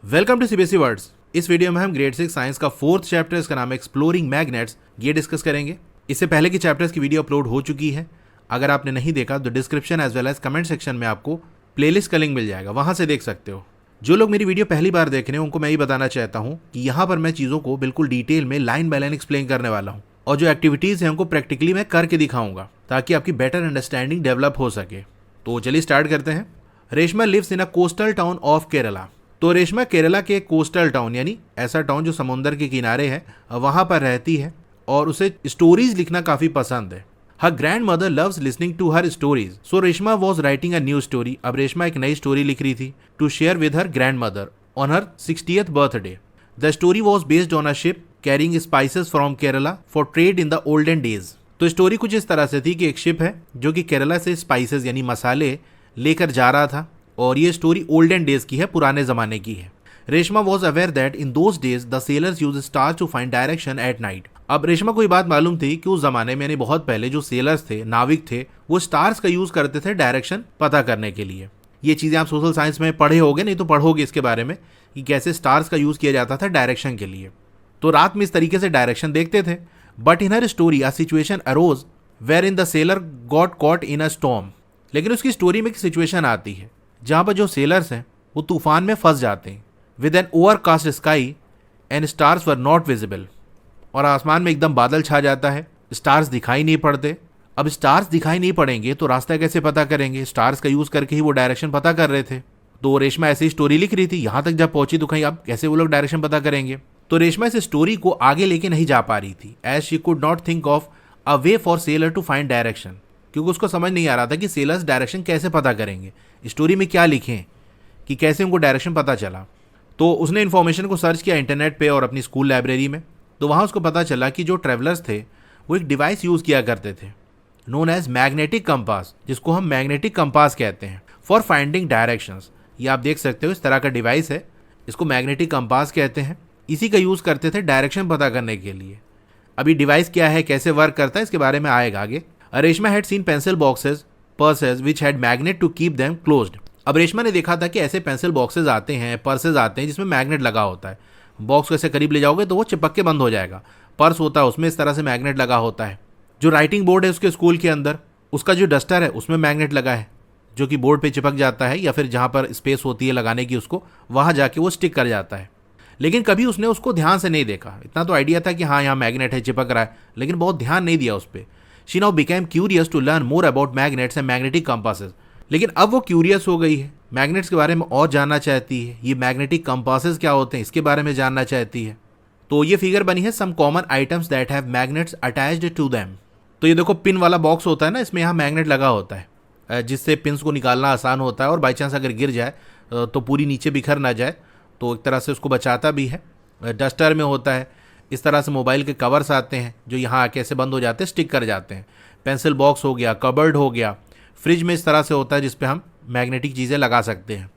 Welcome to CBSE words. इस video में हम ग्रेड 6 साइंस का फोर्थ चैप्टर, इसका नाम है एक्सप्लोरिंग मैग्नेट्स, ये डिस्कस करेंगे। इससे पहले की चैप्टर्स की वीडियो अपलोड हो चुकी है। अगर आपने नहीं देखा तो description as well as comment section में आपको प्लेलिस्ट का लिंक मिल जाएगा, वहां से देख सकते हो। जो लोग मेरी वीडियो पहली बार देख रहे हैं उनको मैं ये बताना चाहता हूँ कि यहाँ पर मैं चीज़ों को बिल्कुल डिटेल में लाइन बाय लाइन एक्सप्लेन करने वाला हूँ, और जो एक्टिविटीज़ हैं उनको प्रैक्टिकली मैं करके दिखाऊंगा ताकि आपकी बेटर अंडरस्टैंडिंग डेवलप हो सके। तो चलिए स्टार्ट करते हैं। Reshma lives in a coastal town of Kerala. तो रेशमा केरला के कोस्टल टाउन यानी ऐसा टाउन जो समुद्र के किनारे है, वहां पर रहती है और उसे स्टोरीज लिखना काफी पसंद है। Her grandmother loves listening to her stories, so Reshma was writing a new story. अब रेशमा एक नई स्टोरी लिख रही थी to share with her grandmother on her 60th birthday. The story was based on a ship carrying spices from Kerala for trade in the olden days. तो story कुछ इस तरह से थी कि एक शिप है जो कि केरला से स्पाइसेस यानी मसाले लेकर जा रहा था, और ये स्टोरी ओल्डन डेज की है, पुराने जमाने की है। Reshma was aware that in those days the sailors use stars to find direction at night. अब रेशमा को ये बात मालूम थी कि उस जमाने में यानी बहुत पहले जो सेलर्स थे, नाविक थे, वो स्टार्स का यूज करते थे डायरेक्शन पता करने के लिए। ये चीजें आप सोशल साइंस में पढ़े होगे, नहीं तो पढ़ोगे इसके बारे में कि कैसे स्टार्स का यूज किया जाता था डायरेक्शन के लिए। तो रात में इस तरीके से डायरेक्शन देखते थे। But in her story a situation arose wherein the sailor got caught in a storm. लेकिन उसकी स्टोरी में एक सिचुएशन आती है जहां पर जो सेलर्स हैं वो तूफान में फंस जाते हैं। With an overcast sky and stars were not visible, और आसमान में एकदम बादल छा जाता है, स्टार्स दिखाई नहीं पड़ते। अब स्टार्स दिखाई नहीं पड़ेंगे तो रास्ता कैसे पता करेंगे? स्टार्स का यूज करके ही वो डायरेक्शन पता कर रहे थे। तो रेशमा ऐसी स्टोरी लिख रही थी, यहां तक जब पहुंची तो कहीं अब कैसे वो लोग डायरेक्शन पता करेंगे? तो रेशमा इस स्टोरी को आगे लेके नहीं जा पा रही थी, as she could not think of a way for sailor to find direction, क्योंकि उसको समझ नहीं आ रहा था कि सेलर्स डायरेक्शन कैसे पता करेंगे, स्टोरी में क्या लिखें कि कैसे उनको डायरेक्शन पता चला। तो उसने इन्फॉर्मेशन को सर्च किया इंटरनेट पे और अपनी स्कूल लाइब्रेरी में। तो वहाँ उसको पता चला कि जो ट्रैवलर्स थे वो एक डिवाइस यूज़ किया करते थे नोन एज मैग्नेटिक कंपास, जिसको हम मैग्नेटिक कंपास कहते हैं, फॉर फाइंडिंग डायरेक्शंस। ये आप देख सकते हो, इस तरह का डिवाइस है, इसको मैग्नेटिक कंपास कहते हैं। इसी का यूज़ करते थे डायरेक्शन पता करने के लिए। अभी डिवाइस क्या है, कैसे वर्क करता है, इसके बारे में आएगा आगे। Reshma had seen pencil boxes purses which had magnet to keep them closed. अब रेशमा ने देखा था कि ऐसे पेंसिल बॉक्सेस आते हैं, पर्सेज आते हैं जिसमें मैग्नेट लगा होता है। बॉक्स को ऐसे करीब ले जाओगे तो वो चिपक के बंद हो जाएगा। पर्स होता है उसमें इस तरह से मैग्नेट लगा होता है। जो राइटिंग बोर्ड है उसके स्कूल के अंदर, उसका जो डस्टर है उसमें मैग्नेट लगा है जो कि बोर्ड पे चिपक जाता है, या फिर जहाँ पर स्पेस होती है लगाने की उसको, वहाँ जाके वो स्टिक कर जाता है। लेकिन कभी उसने उसको ध्यान से नहीं देखा। इतना तो आइडिया था कि हाँ यहाँ मैग्नेट है, चिपक रहा है, लेकिन बहुत ध्यान नहीं दिया उस पर। She now became curious to learn more about magnets and magnetic compasses. लेकिन अब वो क्यूरियस हो गई है, मैग्नेट्स के बारे में और जानना चाहती है। ये मैग्नेटिक कंपासेस क्या होते हैं इसके बारे में जानना चाहती है। तो ये फिगर बनी है some common items that have magnets attached to them. तो ये देखो पिन वाला बॉक्स होता है ना, इसमें यहाँ मैग्नेट लगा होता है जिससे पिन्स को निकालना आसान होता है, और बाई चांस अगर गिर जाए तो पूरी नीचे बिखर ना जाए, तो एक तरह से उसको बचाता भी है। डस्टर में होता है, इस तरह से मोबाइल के कवर्स आते हैं जो यहाँ आके ऐसे बंद हो जाते हैं, स्टिक कर जाते हैं। पेंसिल बॉक्स हो गया, कबर्ड हो गया। फ्रिज में इस तरह से होता है जिस पे हम मैग्नेटिक चीज़ें लगा सकते हैं।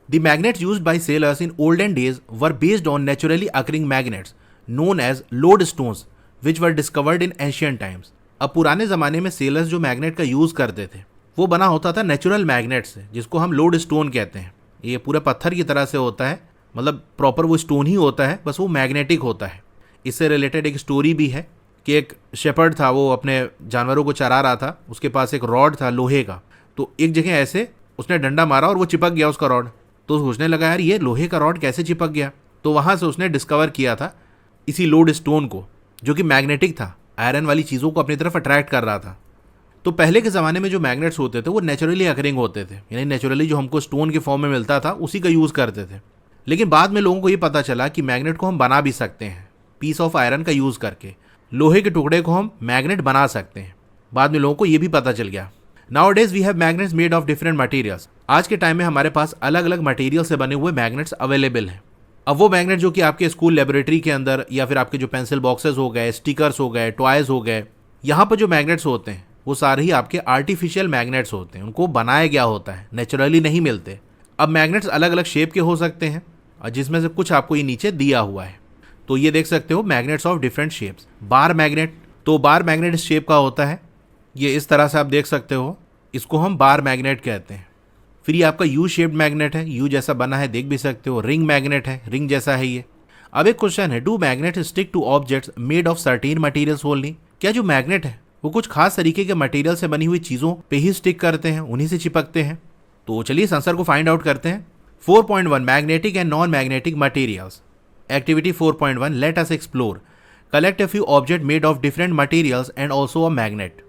The magnets used by sailors in olden days were based on naturally occurring magnets known as lode stones which were discovered in ancient times. अब पुराने ज़माने में सेलर्स जो मैग्नेट का यूज़ करते थे वो बना होता था नेचुरल मैग्नेट से, जिसको हम लोड स्टोन कहते हैं। ये पूरे पत्थर की तरह से होता है, मतलब प्रॉपर वो स्टोन ही होता है, बस वो मैग्नेटिक होता है। इससे रिलेटेड एक स्टोरी भी है कि एक शेपर्ड था, वो अपने जानवरों को चरा रहा था, उसके पास एक रॉड था लोहे का। तो एक जगह ऐसे उसने डंडा मारा और वो चिपक गया उसका रॉड। तो सोचने लगा यार ये लोहे का रॉड कैसे चिपक गया। तो वहाँ से उसने डिस्कवर किया था इसी लोड स्टोन को, जो कि मैग्नेटिक था, आयरन वाली चीज़ों को अपनी तरफ अट्रैक्ट कर रहा था। तो पहले के ज़माने में जो मैग्नेट्स होते थे वो नेचुरली अकरिंग होते थे, यानी नेचुरली जो हमको स्टोन के फॉर्म में मिलता था उसी का यूज़ करते थे। लेकिन बाद में लोगों को ये पता चला कि मैग्नेट को हम बना भी सकते हैं, पीस ऑफ आयरन का यूज़ करके लोहे के टुकड़े को हम मैग्नेट बना सकते हैं। बाद में लोगों को ये भी पता चल गया। Nowadays we have magnets made of different materials. आज के टाइम में हमारे पास अलग अलग मटेरियल से बने हुए मैग्नेट्स अवेलेबल हैं। अब वो मैग्नेट जो कि आपके स्कूल लेबोरेटरी के अंदर, या फिर आपके जो पेंसिल बॉक्सेस हो गए, स्टिकर्स हो गए, टॉयज हो गए, यहाँ पर जो मैग्नेट्स होते हैं वो सारे ही आपके आर्टिफिशियल मैग्नेट्स होते हैं, उनको बनाया गया होता है, नेचुरली नहीं मिलते। अब मैग्नेट्स अलग अलग शेप के हो सकते हैं, जिसमें से कुछ आपको ये नीचे दिया हुआ है। तो ये देख सकते हो magnets of different shapes. Bar magnet, तो बार मैग्नेट इस शेप का होता है, ये इस तरह से आप देख सकते हो, इसको हम बार मैग्नेट कहते हैं। फिर ये आपका यू शेप्ड मैग्नेट है, यू जैसा बना है, देख भी सकते हो। रिंग मैग्नेट है, रिंग जैसा है ये। अब एक क्वेश्चन है, do magnet stick two objects made of certain materials only? क्या जो मैग्नेट है वो कुछ खास तरीके के मटेरियल से बनी हुई चीजों पे ही स्टिक करते हैं, उन्हीं से चिपकते हैं? तो चलिए इस आंसर को फाइंड आउट करते हैं। 4.1 magnetic and non magnetic materials. Activity 4.1 let us explore. Collect a few object made of different materials and also a magnet.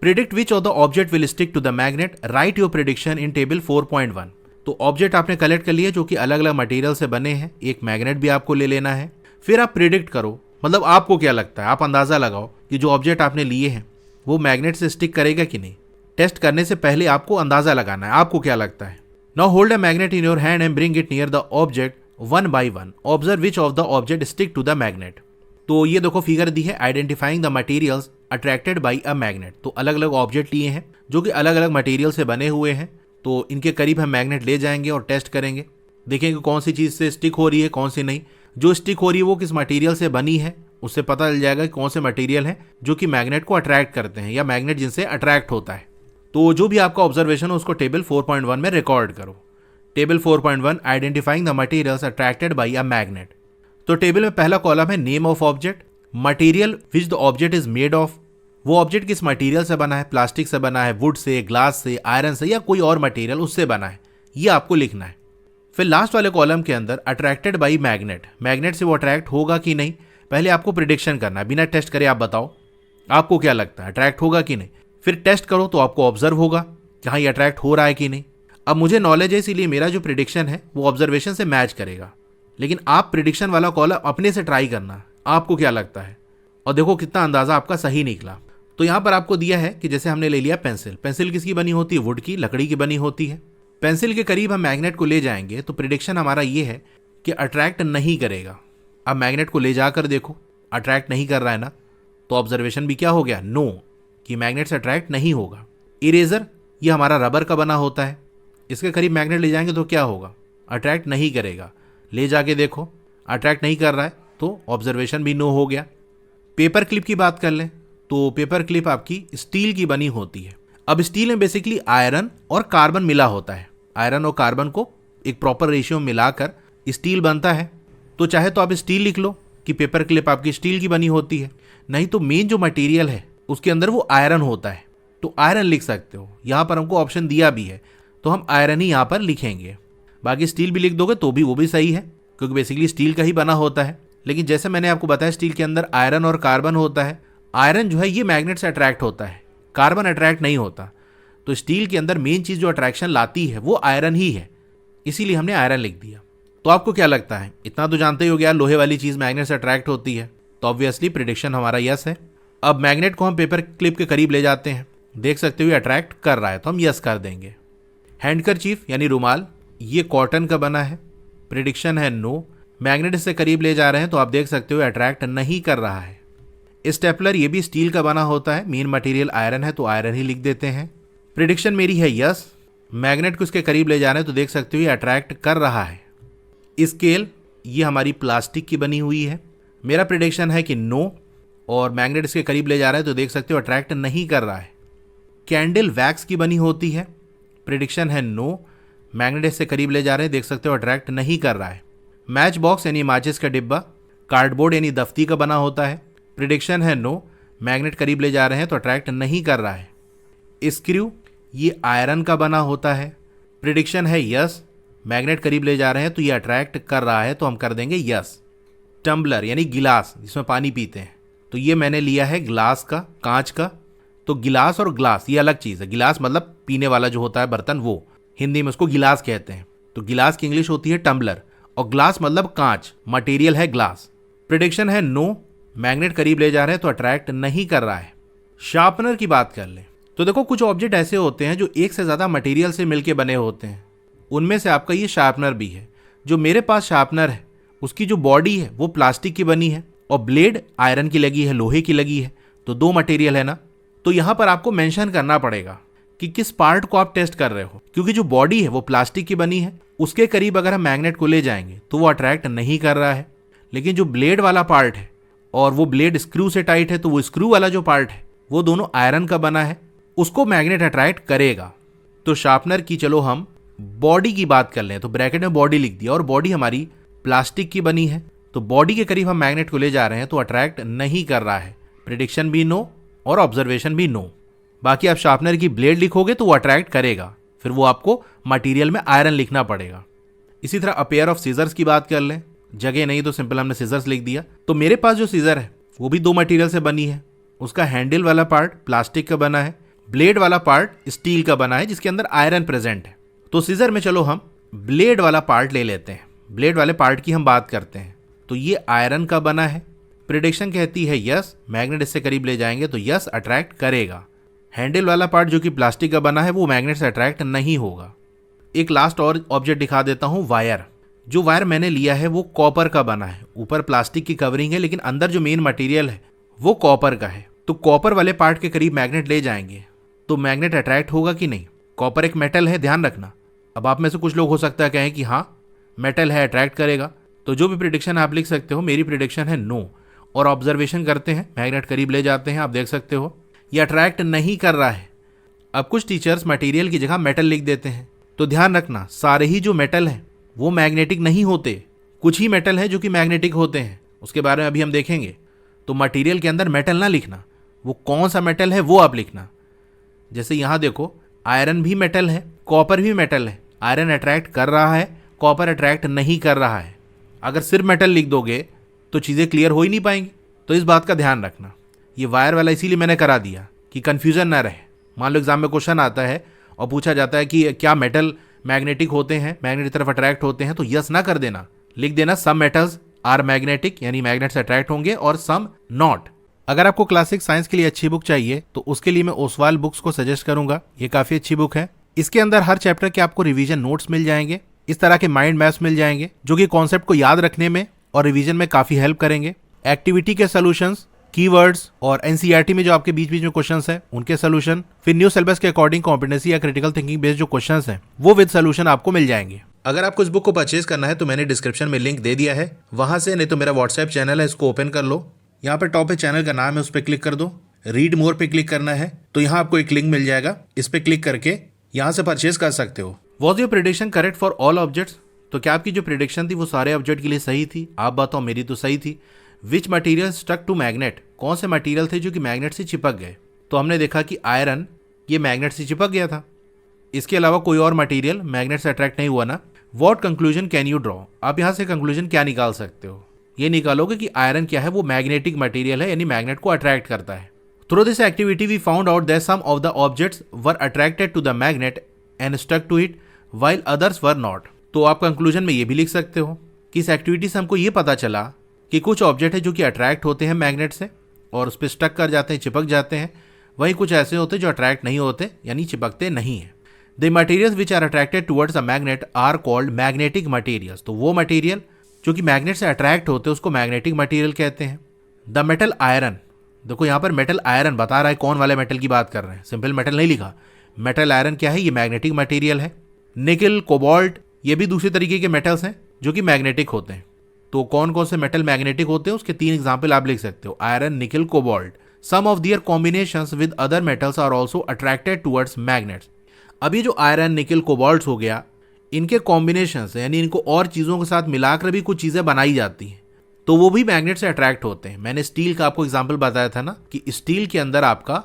Predict which of the object will stick to the magnet, write your prediction in table 4.1। तो object आपने collect कर लिए जो कि अलग अलग material से बने हैं, एक मैग्नेट भी आपको ले लेना है। फिर आप प्रिडिक्ट करो, मतलब आपको क्या लगता है, आप अंदाजा लगाओ कि जो ऑब्जेक्ट आपने लिए हैं वो मैग्नेट से स्टिक करेगा कि नहीं। टेस्ट करने से पहले आपको अंदाजा लगाना है, आपको क्या लगता है। Now hold a magnet in your hand and bring it near the object one by one. Observe which of the object stick to the magnet. तो ये देखो फिगर दी है, identifying the materials attracted by a magnet. तो अलग अलग object लिए हैं जो कि अलग अलग मटेरियल से बने हुए हैं, तो इनके करीब हम मैग्नेट ले जाएंगे और टेस्ट करेंगे, देखेंगे कौन सी चीज से स्टिक हो रही है, कौन सी नहीं। जो स्टिक हो रही है वो किस मटेरियल से बनी है, उससे पता चल जाएगा कि कौन से मटेरियल हैं जो कि मैग्नेट को अट्रैक्ट करते हैं या मैग्नेट जिनसे अट्रैक्ट होता है। तो जो भी आपका ऑब्जर्वेशन हो उसको टेबल 4.1 में रिकॉर्ड करो। Table 4.1 identifying the materials attracted by a magnet. तो टेबल में पहला कॉलम है name of object, material which the object is made of. वो ऑब्जेक्ट किस मटेरियल से बना है, प्लास्टिक से बना है, वुड से, ग्लास से, आयरन से या कोई और मटेरियल उससे बना है, ये आपको लिखना है। फिर लास्ट वाले कॉलम के अंदर अट्रैक्टेड बाय मैग्नेट, मैग्नेट से वो अट्रैक्ट होगा कि नहीं, पहले आपको प्रिडिक्शन करना है, बिना टेस्ट करे आप बताओ आपको क्या लगता है अट्रैक्ट होगा कि नहीं। फिर टेस्ट करो तो आपको ऑब्जर्व होगा कि हाँ ये अट्रैक्ट हो रहा है कि नहीं। अब मुझे नॉलेज है इसीलिए मेरा जो प्रिडिक्शन है वो ऑब्जर्वेशन से मैच करेगा, लेकिन आप प्रिडिक्शन वाला कॉलम अपने से ट्राई करना, आपको क्या लगता है, और देखो कितना अंदाजा आपका सही निकला। तो यहाँ पर आपको दिया है कि जैसे हमने ले लिया पेंसिल, पेंसिल किसकी बनी होती है, वुड की, लकड़ी की बनी होती है। पेंसिल के करीब हम मैग्नेट को ले जाएंगे तो प्रिडिक्शन हमारा ये है कि अट्रैक्ट नहीं करेगा। अब मैग्नेट को ले जाकर देखो, अट्रैक्ट नहीं कर रहा है ना, तो ऑब्जर्वेशन भी क्या हो गया, नो, कि मैग्नेट से अट्रैक्ट नहीं होगा। इरेजर, ये हमारा रबर का बना होता है, इसके करीब मैग्नेट ले जाएंगे तो क्या होगा, अट्रैक्ट नहीं करेगा। ले जाके देखो अट्रैक्ट नहीं कर रहा है तो ऑब्जर्वेशन भी नो हो गया। पेपर क्लिप की बात कर लें तो पेपर क्लिप आपकी स्टील की बनी होती है। अब स्टील में बेसिकली आयरन और कार्बन मिला होता है, आयरन और कार्बन को एक प्रॉपर रेशियो में मिलाकर स्टील बनता है। तो चाहे तो आप स्टील लिख लो कि पेपर क्लिप आपकी स्टील की बनी होती है, नहीं तो मेन जो मटेरियल है उसके अंदर वो आयरन होता है, तो आयरन लिख सकते हो। यहाँ पर हमको ऑप्शन दिया भी है तो हम आयरन ही यहाँ पर लिखेंगे। बाकी स्टील भी लिख दोगे तो भी वो भी सही है, क्योंकि बेसिकली स्टील का ही बना होता है। लेकिन जैसे मैंने आपको बताया स्टील के अंदर आयरन और कार्बन होता है। आयरन जो है ये मैग्नेट से अट्रैक्ट होता है, कार्बन अट्रैक्ट नहीं होता। तो स्टील के अंदर मेन चीज जो अट्रैक्शन लाती है वो आयरन ही है, इसीलिए हमने आयरन लिख दिया। तो आपको क्या लगता है, इतना तो जानते ही हो गया लोहे वाली चीज मैग्नेट से अट्रैक्ट होती है, तो ऑब्वियसली प्रिडिक्शन हमारा यस है। अब मैग्नेट को हम पेपर क्लिप के करीब ले जाते हैं, देख सकते हो अट्रैक्ट कर रहा है तो हम यस कर देंगे। हैंडकरचीफ यानी रुमाल, ये कॉटन का बना है, प्रिडिक्शन है नो। मैग्नेट से करीब ले जा रहे हैं तो आप देख सकते हो अट्रैक्ट नहीं कर रहा है। स्टेपलर, ये भी स्टील का बना होता है, मेन मटेरियल आयरन है तो आयरन ही लिख देते हैं। प्रिडिक्शन मेरी है यस। मैग्नेट को इसके करीब ले जा रहे हैं तो देख सकते हो ये अट्रैक्ट कर रहा है। स्केल, ये हमारी प्लास्टिक की बनी हुई है, मेरा प्रिडिक्शन है कि नो, और मैग्नेट इसके करीब ले जा रहा है तो देख सकते हो अट्रैक्ट नहीं कर रहा है। कैंडल वैक्स की बनी होती है, प्रिडिक्शन है नो। मैग्नेट इससे करीब ले जा रहे हैं, देख सकते हो अट्रैक्ट नहीं कर रहा है। मैच बॉक्स यानी माचिस का डिब्बा, कार्डबोर्ड यानी दफ्ती का बना होता है, प्रिडिक्शन है नो। मैग्नेट करीब ले जा रहे हैं तो अट्रैक्ट नहीं कर रहा है। स्क्रू, ये आयरन का बना होता है, प्रिडिक्शन है यस। मैग्नेट करीब ले जा रहे हैं तो ये अट्रैक्ट कर रहा है तो हम कर देंगे यस। टम्बलर यानी गिलास जिसमें पानी पीते हैं, तो ये मैंने लिया है ग्लास का, कांच का। तो गिलास और ग्लास ये अलग चीज़ है। गिलास मतलब पीने वाला जो होता है बर्तन, वो हिंदी में उसको गिलास कहते हैं। तो गिलास की इंग्लिश होती है टम्बलर, और ग्लास मतलब कांच, मटेरियल है ग्लास। प्रिडिक्शन है नो। मैग्नेट करीब ले जा रहे हैं तो अट्रैक्ट नहीं कर रहा है। शार्पनर की बात कर लें तो देखो कुछ ऑब्जेक्ट ऐसे होते हैं जो एक से ज़्यादा मटेरियल से मिलके बने होते हैं, उनमें से आपका ये शार्पनर भी है। जो मेरे पास शार्पनर है उसकी जो बॉडी है वो प्लास्टिक की बनी है और ब्लेड आयरन की लगी है, लोहे की लगी है, तो दो मटेरियल है ना। तो यहाँ पर आपको मेंशन करना पड़ेगा कि किस पार्ट को आप टेस्ट कर रहे हो, क्योंकि जो बॉडी है वो प्लास्टिक की बनी है, उसके करीब अगर हम मैग्नेट को ले जाएंगे तो वो अट्रैक्ट नहीं कर रहा है। लेकिन जो ब्लेड वाला पार्ट है और वो ब्लेड स्क्रू से टाइट है, तो वो स्क्रू वाला जो पार्ट है वो दोनों आयरन का बना है, उसको मैग्नेट अट्रैक्ट करेगा। तो शार्पनर की चलो हम बॉडी की बात कर लें तो ब्रैकेट में बॉडी लिख दिया और बॉडी हमारी प्लास्टिक की बनी है, तो बॉडी के करीब हम मैग्नेट को ले जा रहे हैं तो अट्रैक्ट नहीं कर रहा है। प्रिडिक्शन भी नो और ऑब्जर्वेशन भी नो। बाकी आप शार्पनर की ब्लेड लिखोगे तो वो अट्रैक्ट करेगा, फिर वो आपको मटेरियल में आयरन लिखना पड़ेगा। इसी तरह अ पेयर ऑफ सीजर्स की बात कर लें, जगह नहीं तो सिंपल हमने सीजर्स लिख दिया। तो मेरे पास जो सीजर है वो भी 2 मटेरियल से बनी है। उसका हैंडल वाला पार्ट प्लास्टिक का बना है, ब्लेड वाला पार्ट स्टील का बना है जिसके अंदर आयरन प्रेजेंट है। तो सीजर में चलो हम ब्लेड वाला पार्ट ले लेते हैं, ब्लेड वाले पार्ट की हम बात करते हैं। तो ये आयरन का बना है। प्रिडिक्शन कहती है यस, मैग्नेट इससे करीब ले जाएंगे तो यस अट्रैक्ट करेगा। हैंडल वाला पार्ट जो कि प्लास्टिक का बना है वो मैग्नेट से अट्रैक्ट नहीं होगा। एक लास्ट और ऑब्जेक्ट दिखा देता हूँ, वायर। जो वायर मैंने लिया है वो कॉपर का बना है, ऊपर प्लास्टिक की कवरिंग है लेकिन अंदर जो मेन मटेरियल है वो कॉपर का है। तो कॉपर वाले पार्ट के करीब मैग्नेट ले जाएंगे तो मैग्नेट अट्रैक्ट होगा कि नहीं। कॉपर एक मेटल है, ध्यान रखना। अब आप में से कुछ लोग हो सकता है कहें कि हाँ मेटल है अट्रैक्ट करेगा, तो जो भी प्रिडिक्शन आप लिख सकते हो, मेरी प्रिडिक्शन है नो। और ऑब्जर्वेशन करते हैं, मैग्नेट करीब ले जाते हैं, आप देख सकते हो ये अट्रैक्ट नहीं कर रहा है। अब कुछ टीचर्स मटेरियल की जगह मेटल लिख देते हैं, तो ध्यान रखना सारे ही जो मेटल हैं वो मैग्नेटिक नहीं होते। कुछ ही मेटल है जो कि मैग्नेटिक होते हैं, उसके बारे में अभी हम देखेंगे। तो मटेरियल के अंदर मेटल ना लिखना, वो कौन सा मेटल है वो आप लिखना। जैसे यहाँ देखो, आयरन भी मेटल है, कॉपर भी मेटल है। आयरन अट्रैक्ट कर रहा है, कॉपर अट्रैक्ट नहीं कर रहा है। अगर सिर्फ मेटल लिख दोगे तो चीज़ें क्लियर हो ही नहीं पाएंगी, तो इस बात का ध्यान रखना। ये वायर वाला इसीलिए मैंने करा दिया कि कन्फ्यूजन ना रहे। मान लो एग्जाम में क्वेश्चन आता है और पूछा जाता है कि क्या मेटल मैग्नेटिक होते हैं, मैग्नेट की तरफ अट्रैक्ट होते हैं, तो यस ना कर देना, लिख देना सम मेटल्स आर मैग्नेटिक, यानी मैग्नेट से अट्रैक्ट होंगे, और सम नॉट। अगर आपको क्लासिक साइंस के लिए अच्छी बुक चाहिए तो उसके लिए मैं ओसवाल बुक्स को सजेस्ट करूंगा। ये काफी अच्छी बुक है। इसके अंदर हर चैप्टर के आपको रिवीजन नोट्स मिल जाएंगे, इस तरह के माइंड मैप्स मिल जाएंगे जो कि कॉन्सेप्ट को याद रखने में और रिवीजन में काफी हेल्प करेंगे। एक्टिविटी के सॉल्यूशंस, कीवर्ड्स और एनसीईआरटी में जो आपके बीच बीच में क्वेश्चंस हैं उनके सॉल्यूशन, फिर न्यू सिलेबस के अकॉर्डिंग कॉम्पिटेंसी या क्रिटिकल थिंकिंग बेस्ड जो क्वेश्चंस हैं वो विद सॉल्यूशन आपको मिल जाएंगे। अगर आपको इस बुक को परचेज करना है तो मैंने डिस्क्रिप्शन में लिंक दे दिया है, वहां से, नहीं तो मेरा व्हाट्सएप चैनल है, इसको ओपन कर लो। यहाँ पर टॉप पे चैनल का नाम है, उस पर क्लिक कर दो। रीड मोर पे क्लिक करना है तो यहाँ आपको एक लिंक मिल जाएगा, इस पे क्लिक करके यहाँ से परचेज कर सकते हो। Was your prediction correct for all objects? तो क्या आपकी जो प्रिडिक्शन थी वो सारे ऑब्जेक्ट के लिए सही थी? आप बताओ, मेरी तो सही थी। Which material stuck to magnet? कौन से मटीरियल थे जो कि मैग्नेट से चिपक गए? तो हमने देखा कि आयरन ये मैग्नेट से चिपक गया था। इसके अलावा कोई और मटीरियल मैग्नेट से अट्रैक्ट नहीं हुआ ना। What conclusion can you draw? आप यहाँ से कंक्लूजन क्या निकाल सकते हो? ये निकालोगे कि आयरन क्या है, वो मैग्नेटिक मटीरियल है, यानी मैग्नेट को अट्रैक्ट करता है। Through this activity we found out that some of the objects were attracted to the magnet and stuck to it while others were not. तो आप कंक्लूजन में ये भी लिख सकते हो कि इस एक्टिविटी से हमको ये पता चला कि कुछ ऑब्जेक्ट है जो कि अट्रैक्ट होते हैं मैग्नेट से और उस पर स्टक कर जाते हैं, चिपक जाते हैं। वहीं कुछ ऐसे होते हैं जो अट्रैक्ट नहीं होते, यानी चिपकते नहीं है। The materials which are attracted towards a magnet are called magnetic materials. तो वो मटीरियल जो कि मैग्नेट से अट्रैक्ट होते हैं उसको मैग्नेटिक मटीरियल कहते हैं। द मेटल आयरन, देखो यहाँ पर मेटल आयरन बता रहा है कौन वाले मेटल की बात कर रहे हैं, सिंपल मेटल नहीं लिखा। मेटल आयरन क्या है? ये मैग्नेटिक मटीरियल है। निकल, कोबाल्ट, ये भी दूसरे तरीके के मेटल्स हैं जो कि मैग्नेटिक होते हैं। तो कौन कौन से मेटल मैग्नेटिक होते हैं उसके 3 एग्जाम्पल आप लिख सकते हो, iron, nickel, cobalt. Some of their combinations with other metals are also attracted towards magnets. अभी जो आयरन, निकल, कोबाल्ट हो गया, इनके कॉम्बिनेशन यानी इनको और चीज़ों के साथ मिलाकर भी कुछ चीज़ें बनाई जाती हैं, तो वो भी मैग्नेट से अट्रैक्ट होते हैं। मैंने स्टील का आपको एग्जाम्पल बताया था ना कि स्टील के अंदर आपका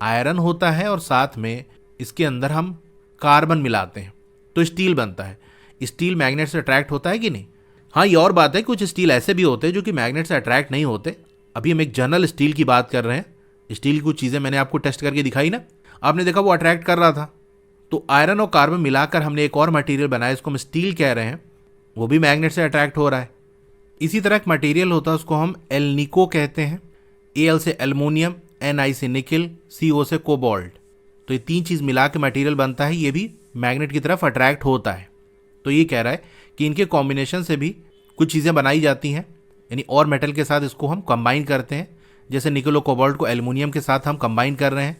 आयरन होता है और साथ में इसके अंदर हम कार्बन मिलाते हैं तो स्टील बनता है। स्टील मैग्नेट से अट्रैक्ट होता है कि नहीं? हाँ, ये और बात है, कुछ स्टील ऐसे भी होते हैं जो कि मैग्नेट से अट्रैक्ट नहीं होते। अभी हम एक जनरल स्टील की बात कर रहे हैं। स्टील की कुछ चीज़ें मैंने आपको टेस्ट करके दिखाई ना, आपने देखा वो अट्रैक्ट कर रहा था। तो आयरन और कार्बन मिलाकर हमने एक और मटेरियल बनाया, इसको हम स्टील कह रहे हैं, वो भी मैग्नेट से अट्रैक्ट हो रहा है। इसी तरह एक मटेरियल होता है, उसको हम एल्निको कहते हैं। एल से एल्युमिनियम, Ni से निकल, CO से कोबाल्ट। तो ये 3 चीज़ मिला के मटेरियल बनता है, ये भी मैग्नेट की तरफ अट्रैक्ट होता है। तो ये कह रहा है कि इनके कॉम्बिनेशन से भी कुछ चीज़ें बनाई जाती हैं, यानी और मेटल के साथ इसको हम कंबाइन करते हैं। जैसे निकल और कोबाल्ट को एल्युमिनियम के साथ हम कंबाइन कर रहे हैं,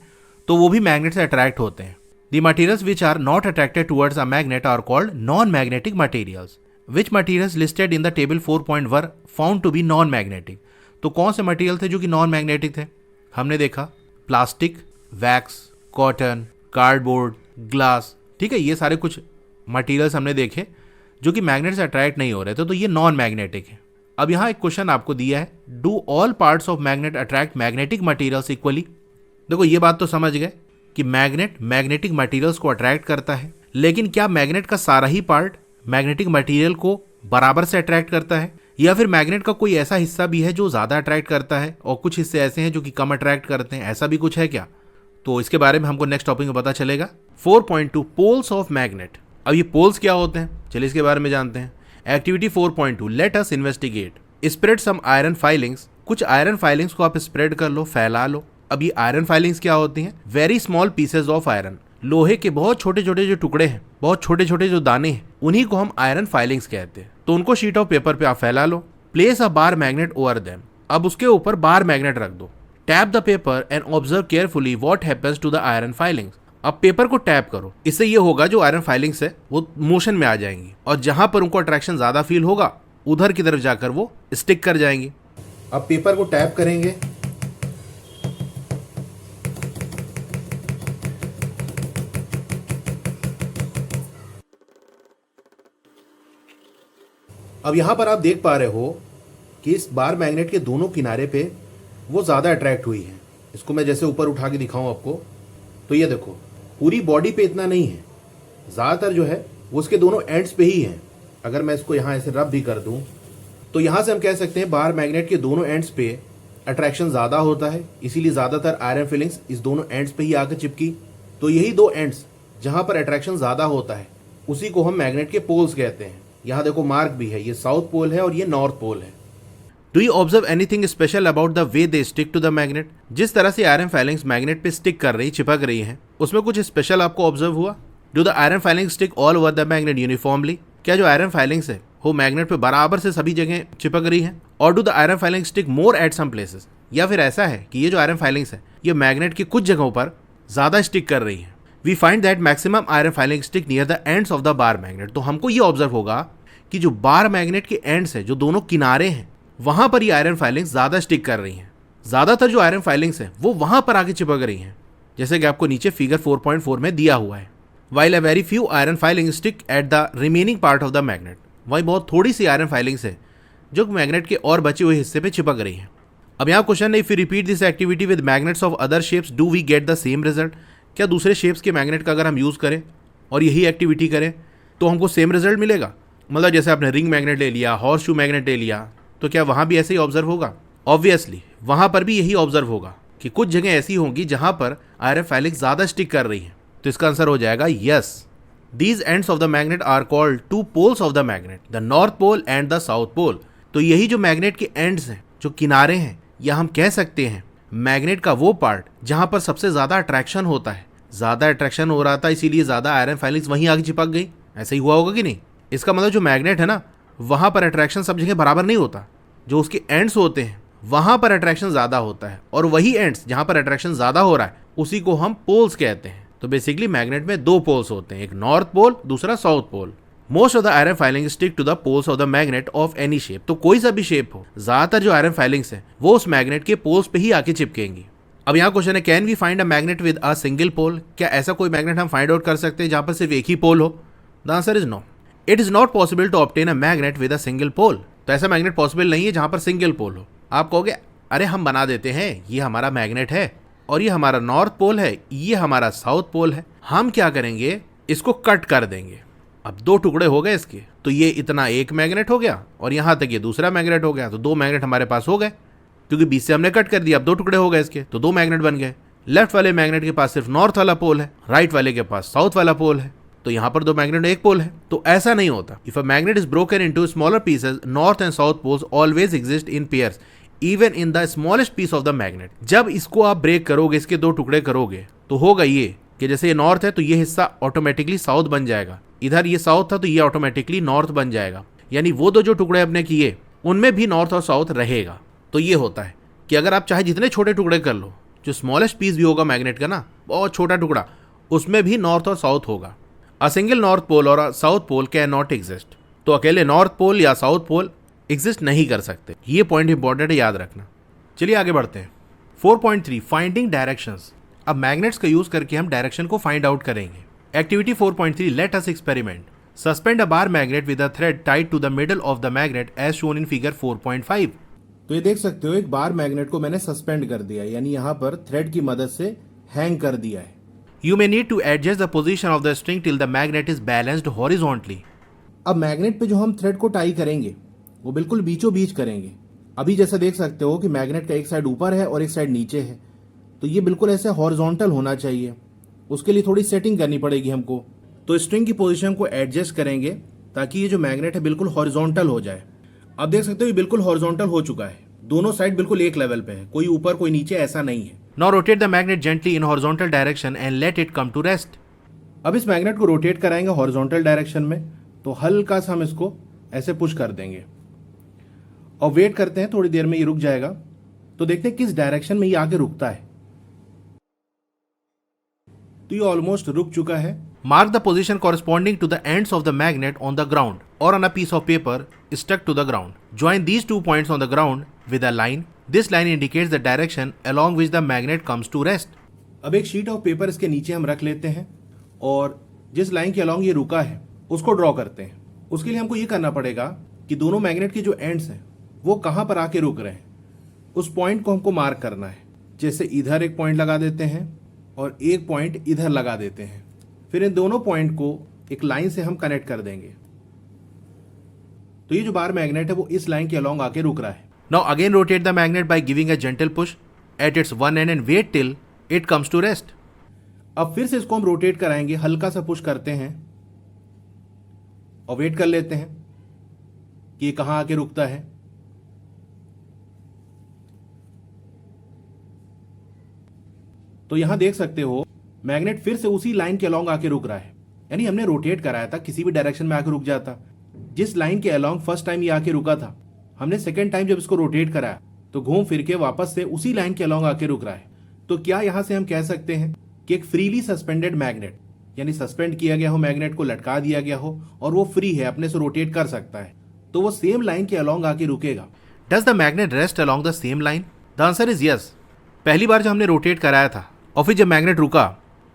तो वो भी मैग्नेट से अट्रैक्ट होते हैं। The materials which are not attracted towards a magnet are called non magnetic materials. Which materials listed in the table 4 point were found to be non magnetic. तो कौन से मटेरियल थे जो कि नॉन मैग्नेटिक थे? हमने देखा plastic, wax, cotton, cardboard, glass. ठीक है, ये सारे कुछ मटेरियल्स हमने देखे जो कि मैग्नेट से अट्रैक्ट नहीं हो रहे थे, तो ये नॉन मैग्नेटिक है। अब यहाँ एक क्वेश्चन आपको दिया है, do all parts of magnet attract magnetic materials equally. देखो ये बात तो समझ गए कि मैग्नेट मैग्नेटिक मटेरियल्स को अट्रैक्ट करता है, लेकिन क्या मैग्नेट का सारा ही पार्ट मैग्नेटिक मटेरियल को बराबर से अट्रैक्ट करता है, या फिर मैग्नेट का कोई ऐसा हिस्सा भी है जो ज्यादा अट्रैक्ट करता है और कुछ हिस्से ऐसे हैं जो कि कम अट्रैक्ट करते हैं, ऐसा भी कुछ है क्या? तो इसके बारे में हमको नेक्स्ट टॉपिक में पता चलेगा। 4.2 पोल्स ऑफ मैग्नेट। अब ये पोल्स क्या होते हैं, चलिए इसके बारे में जानते हैं। Activity 4.2 let us investigate spread some iron filings. कुछ आयरन फाइलिंग्स को आप स्प्रेड कर लो, फैला लो। अब ये आयरन फाइलिंग्स क्या होती हैं? Very small pieces of iron, लोहे के बहुत छोटे छोटे जो टुकड़े हैं, बहुत छोटे छोटे जो दाने हैं, उन्हीं को हम आयरन फाइलिंग्स कहते हैं। तो उनको शीट ऑफ पेपर पे आप फैला लो। Place a bar magnet over them. अब उसके ऊपर बार मैग्नेट रख दो। Tap the paper and observe carefully what happens to the iron filings. अब पेपर को टैप करो, इससे ये होगा जो आयरन फाइलिंग्स है वो मोशन में आ जाएंगी और जहां पर उनको अट्रैक्शन ज्यादा फील होगा उधर की तरफ जाकर वो स्टिक कर जाएंगी। अब पेपर को टैप करेंगे, अब यहां पर आप देख पा रहे हो कि इस बार मैग्नेट के दोनों किनारे पे वो ज्यादा अट्रैक्ट हुई है। इसको मैं जैसे ऊपर उठा के दिखाऊं आपको, तो ये देखो पूरी बॉडी पे इतना नहीं है, ज्यादातर जो है वो उसके दोनों एंड्स पे ही है। अगर मैं इसको यहां ऐसे रब भी कर दूं तो यहां से हम कह सकते हैं बार मैग्नेट के दोनों एंड्स पे अट्रैक्शन ज्यादा होता है, इसीलिए ज्यादातर आयरन फिलिंग्स इस दोनों एंड्स पे ही आकर चिपकी। तो यही दो एंड्स जहां पर अट्रैक्शन ज्यादा होता है उसी को हम मैग्नेट के पोल्स कहते हैं। यहाँ देखो मार्क भी है, ये साउथ पोल है और ये नॉर्थ पोल है। Do you observe anything special about the way they stick to the magnet? जिस तरह से आयरन फाइलिंग्स मैग्नेट पे स्टिक कर रही, चिपक रही हैं, उसमें कुछ स्पेशल आपको ऑब्जर्व हुआ? Do the iron filings stick all over the magnet uniformly? क्या जो आयरन फाइलिंग्स है वो मैग्नेट पे बराबर से सभी जगह चिपक रही है? और do the iron filings stick more at some places? या फिर ऐसा है कि ये जो आयरन फाइलिंग्स है ये मैग्नेट की कुछ जगहों पर ज्यादा स्टिक कर रही है? We find that maximum iron filing stick near the ends of the bar magnet. तो हमको ये ऑब्जर्व होगा कि जो बार मैग्नेट के एंड्स है, जो दोनों किनारे हैं, वहां पर ये आयरन फाइलिंग्स ज्यादा स्टिक कर रही हैं। ज्यादातर जो आयरन फाइलिंग्स है वो वहां पर आके चिपक रही हैं, जैसे कि आपको नीचे फिगर 4.4 में दिया हुआ है। While a very few iron filing stick at the remaining part of the magnet. वही बहुत थोड़ी सी आयरन फाइलिंग्स है जो मैग्नेट के और बचे हुए हिस्से पे चिपक रही है। अब यहाँ क्वेश्चन है, if you repeat this activity with magnets of other shapes do we get the same result? क्या दूसरे शेप्स के मैग्नेट का अगर हम यूज करें और यही एक्टिविटी करें तो हमको सेम रिजल्ट मिलेगा? मतलब जैसे आपने रिंग मैग्नेट ले लिया, हॉर्स शू मैग्नेट ले लिया, तो क्या वहां भी ऐसे ही ऑब्जर्व होगा? ऑब्वियसली वहां पर भी यही ऑब्जर्व होगा कि कुछ जगह ऐसी होंगी जहां पर आयरन फाइलिंग्स ज्यादा स्टिक कर रही है। तो इसका आंसर हो जाएगा yes. These ends of the magnet are called two poles of the magnet, the north pole and the south pole. तो यही जो मैग्नेट के एंड्स हैं, जो किनारे हैं, या हम कह सकते हैं मैग्नेट का वो पार्ट जहां पर सबसे ज्यादा अट्रैक्शन होता है। ज्यादा अट्रैक्शन हो रहा था इसीलिए ज्यादा आयरन फाइलिंग्स वहीं आगे चिपक गई। ऐसा ही हुआ होगा कि नहीं? इसका मतलब जो मैग्नेट है ना, वहां पर अट्रैक्शन सब जगह बराबर नहीं होता। जो उसके एंड्स होते हैं वहां पर अट्रैक्शन ज्यादा होता है, और वही एंड्स जहां पर अट्रैक्शन ज्यादा हो रहा है उसी को हम पोल्स कहते हैं। तो बेसिकली मैग्नेट में दो पोल्स होते हैं, एक नॉर्थ पोल, दूसरा south pole. Most of the iron filing stick to the poles of the magnet of any shape. तो कोई सा भी शेप हो, ज्यादातर जो आयरन फाइलिंग्स है वो उस मैग्नेट के पोल्स पे ही आके चिपकेंगी। अब यहाँ क्वेश्चन है, can we find a magnet with a single pole? क्या ऐसा कोई मैग्नेट हम फाइंड आउट कर सकते हैं जहां पर सिर्फ एक ही पोल हो? The answer is no. It is not possible to obtain a magnet with a single pole. तो ऐसा मैग्नेट पॉसिबल नहीं है जहां पर सिंगल पोल हो। आप कहोगे अरे हम बना देते हैं, ये हमारा मैग्नेट है और ये हमारा नॉर्थ पोल है, ये हमारा साउथ पोल है। हम क्या करेंगे, इसको कट कर देंगे। अब दो टुकड़े हो गए इसके, तो ये इतना एक मैग्नेट हो गया और यहां तक ये दूसरा मैग्नेट हो गया। तो दो मैग्नेट हमारे पास हो गए, क्योंकि बीच से हमने कट कर दिया। अब दो टुकड़े हो गए इसके, तो दो मैग्नेट बन गए। लेफ्ट वाले मैग्नेट के पास सिर्फ नॉर्थ वाला पोल है, राइट वाले के पास साउथ वाला पोल है। तो यहाँ पर दो मैग्नेट एक पोल है। तो ऐसा नहीं होता। If a magnet is broken into smaller pieces, north and south poles always exist in pairs even in the smallest piece of the magnet. जब इसको आप ब्रेक करोगे, इसके दो टुकड़े करोगे, तो होगा ये कि जैसे ये नॉर्थ है तो ये हिस्सा ऑटोमेटिकली साउथ बन जाएगा, इधर ये साउथ था तो ये ऑटोमेटिकली नॉर्थ बन जाएगा। यानी वो दो जो टुकड़े अपने किए उनमें भी नॉर्थ और साउथ रहेगा। तो ये होता है कि अगर आप चाहे जितने छोटे टुकड़े कर लो, जो स्मॉलेस्ट पीस भी होगा मैग्नेट का ना, बहुत छोटा टुकड़ा, उसमें भी नॉर्थ और साउथ होगा। अ सिंगल नॉर्थ पोल और a south pole cannot exist. तो अकेले नॉर्थ पोल या साउथ पोल एग्जिस्ट नहीं कर सकते। ये पॉइंट इंपॉर्टेंट है, याद रखना। चलिए आगे बढ़ते हैं। 4.3 फाइंडिंग डायरेक्शंस। अब मैग्नेट्स का यूज करके हम डायरेक्शन को फाइंड आउट करेंगे। Activity 4.3 let us experiment. Suspend a bar magnet with a thread tied to the middle of the magnet as shown in figure 4.5। तो ये देख सकते हो एक बार मैग्नेट को मैंने सस्पेंड कर दिया, यानी यहाँ पर थ्रेड की मदद से हैंग कर दिया है। You may need to adjust the position of the string till the magnet is balanced horizontally. अब मैग्नेट पे जो हम थ्रेड को टाई करेंगे वो बिल्कुल बीचों बीच करेंगे। अभी जैसा देख सकते हो कि मैग्नेट का एक साइड ऊपर है और एक साइड नीचे है, तो ये बिल्कुल ऐसे हॉरिजॉन्टल होना चाहिए। उसके लिए थोड़ी सेटिंग करनी पड़ेगी हमको। तो स्ट्रिंग की पोजीशन को एडजस्ट करेंगे ताकि ये जो मैग्नेट है बिल्कुल हॉरिजॉन्टल हो जाए। अब देख सकते हो ये बिल्कुल हॉरिजॉन्टल हो चुका है, दोनों साइड बिल्कुल एक लेवल पे है, कोई ऊपर कोई नीचे ऐसा नहीं है। Now rotate the magnet gently in horizontal direction and let it come to rest. अब इस मैग्नेट को रोटेट कराएंगे हॉरिजॉन्टल डायरेक्शन में, तो हल्का सा हम इसको ऐसे पुश कर देंगे और वेट करते हैं, थोड़ी देर में ये रुक जाएगा। तो देखते हैं किस डायरेक्शन में ये आके रुकता है। तो ये ऑलमोस्ट रुक चुका है। Mark the position corresponding to the ends of the magnet on the ground or on a piece of paper stuck to the ground. Join these 2 points on the ground with a line. This line indicates the direction along which the magnet comes to rest. अब एक sheet of paper इसके नीचे हम रख लेते हैं और जिस लाइन के अलॉन्ग ये रुका है उसको ड्रॉ करते हैं। उसके लिए हमको ये करना पड़ेगा कि दोनों मैग्नेट के जो एंड्स हैं वो कहाँ पर आके रुक रहे हैं, उस पॉइंट को हमको मार्क करना है। जैसे इधर एक पॉइंट लगा देते हैं और एक पॉइंट इधर लगा देते हैं, फिर इन दोनों पॉइंट को एक लाइन से हम कनेक्ट कर देंगे। तो ये जो बार मैग्नेट है वो इस लाइन के अलॉन्ग आके रुक रहा है। Now again rotate the magnet by giving a gentle push at its one end and wait till it comes to rest. अब फिर से इसको हम रोटेट कराएंगे, हल्का सा पुश करते हैं और वेट कर लेते हैं कि ये कहां आके रुकता है। तो यहां देख सकते हो मैग्नेट फिर से उसी लाइन के अलॉन्ग आके रुक रहा है, यानी हमने रोटेट कराया था, किसी भी डायरेक्शन में आके रुक जाता। जिस लाइन के अलॉन्ग फर्स्ट टाइम ये आके रुका था, हमने सेकेंड टाइम जब इसको रोटेट कराया तो घूम फिर के वापस से उसी लाइन के अलॉन्ग आके रुक रहा है। तो क्या यहां से हम कह सकते हैं कि एक फ्रीली सस्पेंडेड मैग्नेट, यानी सस्पेंड किया गया हो, मैग्नेट को लटका दिया गया हो और वो फ्री है, अपने से रोटेट कर सकता है, तो वो सेम लाइन के अलॉन्ग आके रुकेगा। Does the magnet rest along the same line? The answer is yes. पहली बार जब हमने रोटेट कराया था और फिर जब मैग्नेट रुका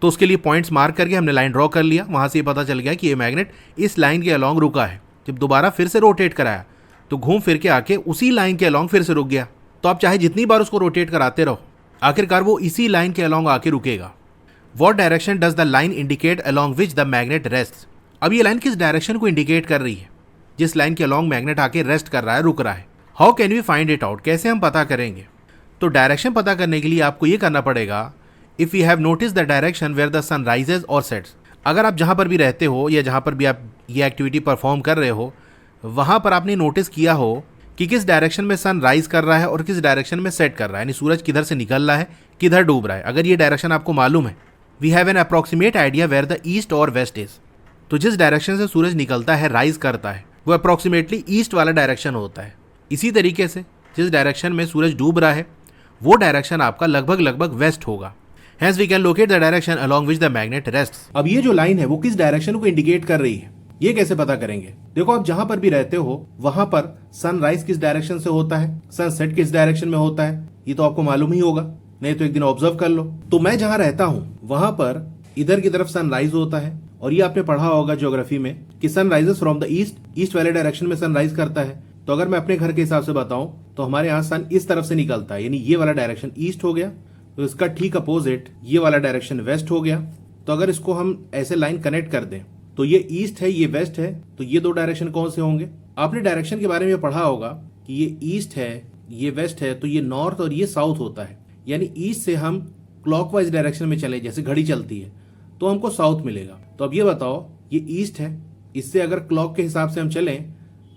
तो उसके लिए पॉइंट्स मार्क करके हमने लाइन ड्रॉ कर लिया, वहां से ये पता चल गया कि ये मैग्नेट इस लाइन के अलॉन्ग रुका है। जब दोबारा फिर से रोटेट कराया तो घूम फिर के आके उसी लाइन के अलॉन्ग फिर से रुक गया। तो आप चाहे जितनी बार उसको रोटेट कराते रहो, आखिरकार वो इसी लाइन के अलॉन्ग आके रुकेगा। What direction does the line indicate along which the magnet rests? अब ये लाइन किस डायरेक्शन को इंडिकेट कर रही है जिस लाइन के अलॉन्ग मैग्नेट आके रेस्ट कर रहा है, रुक रहा है? How can we find it out? कैसे हम पता करेंगे? तो डायरेक्शन पता करने के लिए आपको ये करना पड़ेगा, if you have notice the direction where the sun rises और सेट्स। अगर आप जहाँ पर भी रहते हो या जहाँ पर भी आप ये एक्टिविटी परफॉर्म कर रहे हो, वहाँ पर आपने नोटिस किया हो कि किस डायरेक्शन में सन राइज कर रहा है और किस डायरेक्शन में सेट कर रहा है, यानी सूरज किधर से निकल रहा है, किधर डूब रहा है। अगर ये डायरेक्शन आपको मालूम है, we have an approximate idea where the east और वेस्ट इज। तो जिस डायरेक्शन से सूरज निकलता है, राइज करता है, वो अप्रॉक्सीमेटली ईस्ट वाला डायरेक्शन होता है। इसी तरीके से जिस डायरेक्शन में सूरज डूब रहा है वो डायरेक्शन आपका लगभग वेस्ट होगा। Hence we can locate the direction along which the magnet rests. अब ये जो लाइन है वो किस डायरेक्शन को इंडिकेट कर रही है, ये कैसे पता करेंगे? देखो आप जहां पर भी रहते हो वहां पर सनराइज किस डायरेक्शन से होता है, सनसेट किस डायरेक्शन में होता है, ये तो आपको मालूम ही होगा, नहीं तो एक दिन ऑब्जर्व कर लो। तो मैं जहां रहता हूँ वहां पर इधर की तरफ सनराइज होता है, और ये आपने पढ़ा होगा ज्योग्राफी में कि sun rises from the east, east वाले डायरेक्शन में सनराइज करता है। तो अगर मैं अपने घर के हिसाब से बताऊं तो हमारे यहाँ सन इस तरफ से निकलता है, यानी ये वाला डायरेक्शन ईस्ट हो गया, तो इसका ठीक अपोजिट ये वाला डायरेक्शन वेस्ट हो गया। तो अगर इसको हम ऐसे लाइन कनेक्ट कर दें तो ये ईस्ट है, ये वेस्ट है, तो ये दो डायरेक्शन कौन से होंगे? आपने डायरेक्शन के बारे में पढ़ा होगा कि ये ईस्ट है, ये वेस्ट है, तो ये नॉर्थ और ये साउथ होता है। यानी ईस्ट से हम क्लॉकवाइज डायरेक्शन में चले, जैसे घड़ी चलती है, तो हमको साउथ मिलेगा। तो अब ये बताओ, ये ईस्ट है, इससे अगर क्लॉक के हिसाब से हम चलें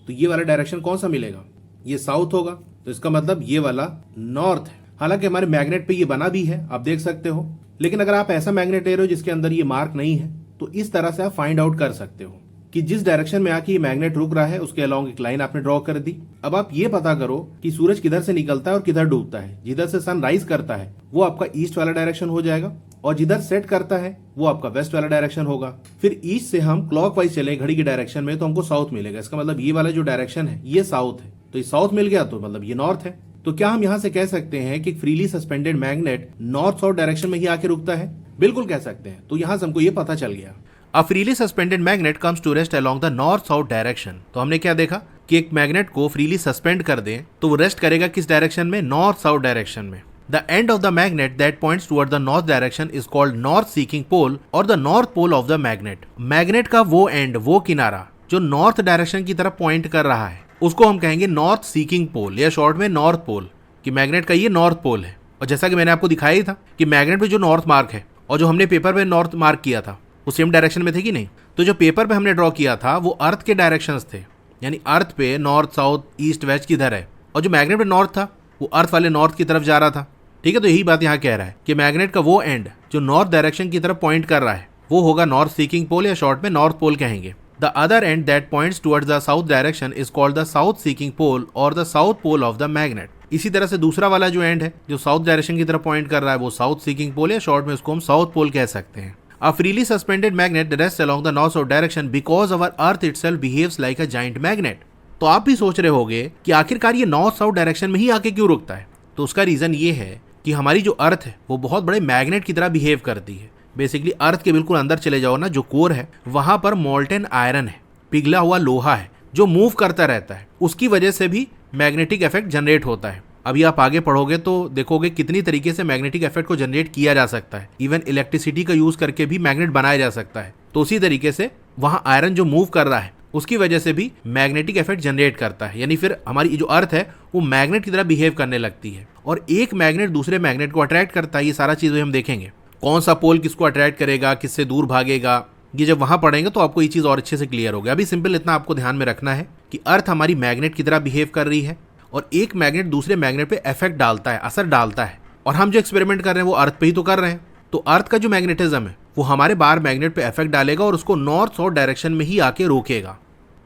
तो ये वाला डायरेक्शन कौन सा मिलेगा? ये साउथ होगा, तो इसका मतलब ये वाला नॉर्थ है। हालांकि हमारे मैग्नेट पे ये बना भी है, आप देख सकते हो, लेकिन अगर आप ऐसा मैग्नेट ले रहे हो जिसके अंदर ये मार्क नहीं है तो इस तरह से आप फाइंड आउट कर सकते हो कि जिस डायरेक्शन में आके ये मैग्नेट रुक रहा है उसके अलॉन्ग एक लाइन आपने ड्रॉ कर दी। अब आप ये पता करो कि सूरज किधर से निकलता है और किधर डूबता है। जिधर से सन राइज करता है वो आपका ईस्ट वाला डायरेक्शन हो जाएगा, और जिधर सेट करता है वो आपका वेस्ट वाला डायरेक्शन होगा। फिर ईस्ट से हम क्लॉकवाइज चले घड़ी के डायरेक्शन में तो हमको साउथ मिलेगा। इसका मतलब ये वाला जो डायरेक्शन है ये साउथ है, तो ये साउथ मिल गया तो मतलब ये नॉर्थ है। तो क्या हम यहाँ से कह सकते हैं कि freely suspended magnet north south direction में ही आके रुकता है? बिल्कुल कह सकते हैं। तो यहाँ से हमको ये पता चल गया। A freely suspended magnet comes to rest along the north south direction. तो हमने क्या देखा कि एक मैग्नेट को फ्रीली सस्पेंड कर दें तो वो रेस्ट करेगा किस डायरेक्शन में, नॉर्थ साउथ डायरेक्शन में। The end of the magnet that points toward the north direction is called north seeking pole और the north pole of the magnet. Magnet का वो एंड, वो किनारा जो नॉर्थ डायरेक्शन की तरफ पॉइंट कर रहा है उसको हम कहेंगे नॉर्थ सीकिंग पोल या शॉर्ट में नॉर्थ पोल, कि मैग्नेट का ये नॉर्थ पोल है। और जैसा कि मैंने आपको दिखाया ही था कि मैग्नेट पे जो नॉर्थ मार्क है और जो हमने पेपर पे नॉर्थ मार्क किया था वो सेम डायरेक्शन में थे कि नहीं। तो जो पेपर पे हमने ड्रॉ किया था वो अर्थ के डायरेक्शंस थे, यानी अर्थ पे नॉर्थ साउथ ईस्ट वेस्ट किधर है, और जो मैग्नेट पे नॉर्थ था वो अर्थ वाले नॉर्थ की तरफ जा रहा था। ठीक है, तो यही बात यहाँ कह रहा है कि मैग्नेट का वो एंड जो नॉर्थ डायरेक्शन की तरफ पॉइंट कर रहा है वो होगा नॉर्थ सीकिंग पोल या शॉर्ट में नॉर्थ पोल कहेंगे। The other end that points towards the south direction is called the south seeking pole और the south pole of the magnet. इसी तरह से दूसरा वाला जो एंड है जो साउथ डायरेक्शन की तरफ पॉइंट कर रहा है वो साउथ सीकिंग पोल या शॉर्ट में उसको हम साउथ पोल कह सकते हैं। A freely suspended magnet rests along the north-south direction because our Earth itself behaves like a giant magnet। तो आप भी सोच रहे होंगे कि आखिरकार ये नॉर्थ साउथ डायरेक्शन में ही आके क्यों रुकता है। तो उसका रीजन ये है कि हमारी जो अर्थ है वो बहुत बड़े मैग्नेट की तरह बिहेव करती है। बेसिकली अर्थ के बिल्कुल अंदर चले जाओ ना, जो कोर है वहां पर मोल्टेन आयरन है, पिघला हुआ लोहा है जो मूव करता रहता है, उसकी वजह से भी मैग्नेटिक इफेक्ट जनरेट होता है। अभी आप आगे पढ़ोगे तो देखोगे कितनी तरीके से मैग्नेटिक इफेक्ट को जनरेट किया जा सकता है। इवन इलेक्ट्रिसिटी का यूज करके भी मैग्नेट बनाया जा सकता है। तो उसी तरीके से वहां आयरन जो मूव कर रहा है उसकी वजह से भी मैग्नेटिक इफेक्ट जनरेट करता है, यानी फिर हमारी जो अर्थ है वो मैग्नेट की तरह बिहेव करने लगती है और एक मैग्नेट दूसरे मैग्नेट को अट्रैक्ट करता है। ये सारा चीजें हम देखेंगे, कौन सा पोल किसको अट्रैक्ट करेगा, किससे दूर भागेगा, ये जब वहां पढ़ेंगे तो आपको ये चीज और अच्छे से क्लियर होगा। अभी सिंपल इतना आपको ध्यान में रखना है कि अर्थ हमारी मैग्नेट की तरह बिहेव कर रही है और एक मैग्नेट दूसरे मैग्नेट पे इफेक्ट डालता है, असर डालता है, और हम जो एक्सपेरिमेंट कर रहे हैं वो अर्थ पे ही तो कर रहे हैं। तो अर्थ का जो मैग्नेटिज्म है वो हमारे बार मैग्नेट पे इफेक्ट डालेगा और उसको नॉर्थ साउथ डायरेक्शन में ही आके रोकेगा।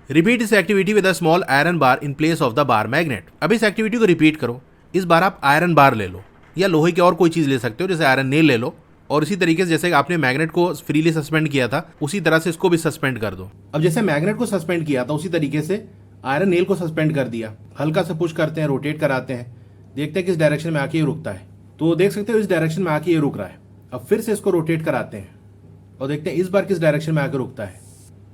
रिपीट इस activity with a small iron bar in place of the bar magnet. अब इस एक्टिविटी को रिपीट करो। इस बार आप आयरन बार ले लो या लोहे की और कोई चीज ले सकते हो, जैसे आयरन नेल ले लो, और इसी तरीके से जैसे आपने मैग्नेट को फ्रीली सस्पेंड किया था उसी तरह से इसको भी सस्पेंड कर दो। अब जैसे मैग्नेट को सस्पेंड किया था उसी तरीके से आयरन नेल को सस्पेंड कर दिया। हल्का से पुश करते हैं, रोटेट कराते हैं, देखते हैं किस डायरेक्शन में आके ये रुकता है। तो देख सकते हो इस डायरेक्शन में आके ये रुक रहा है। अब फिर से इसको रोटेट कराते हैं और देखते हैं इस बार किस डायरेक्शन में आके रुकता है।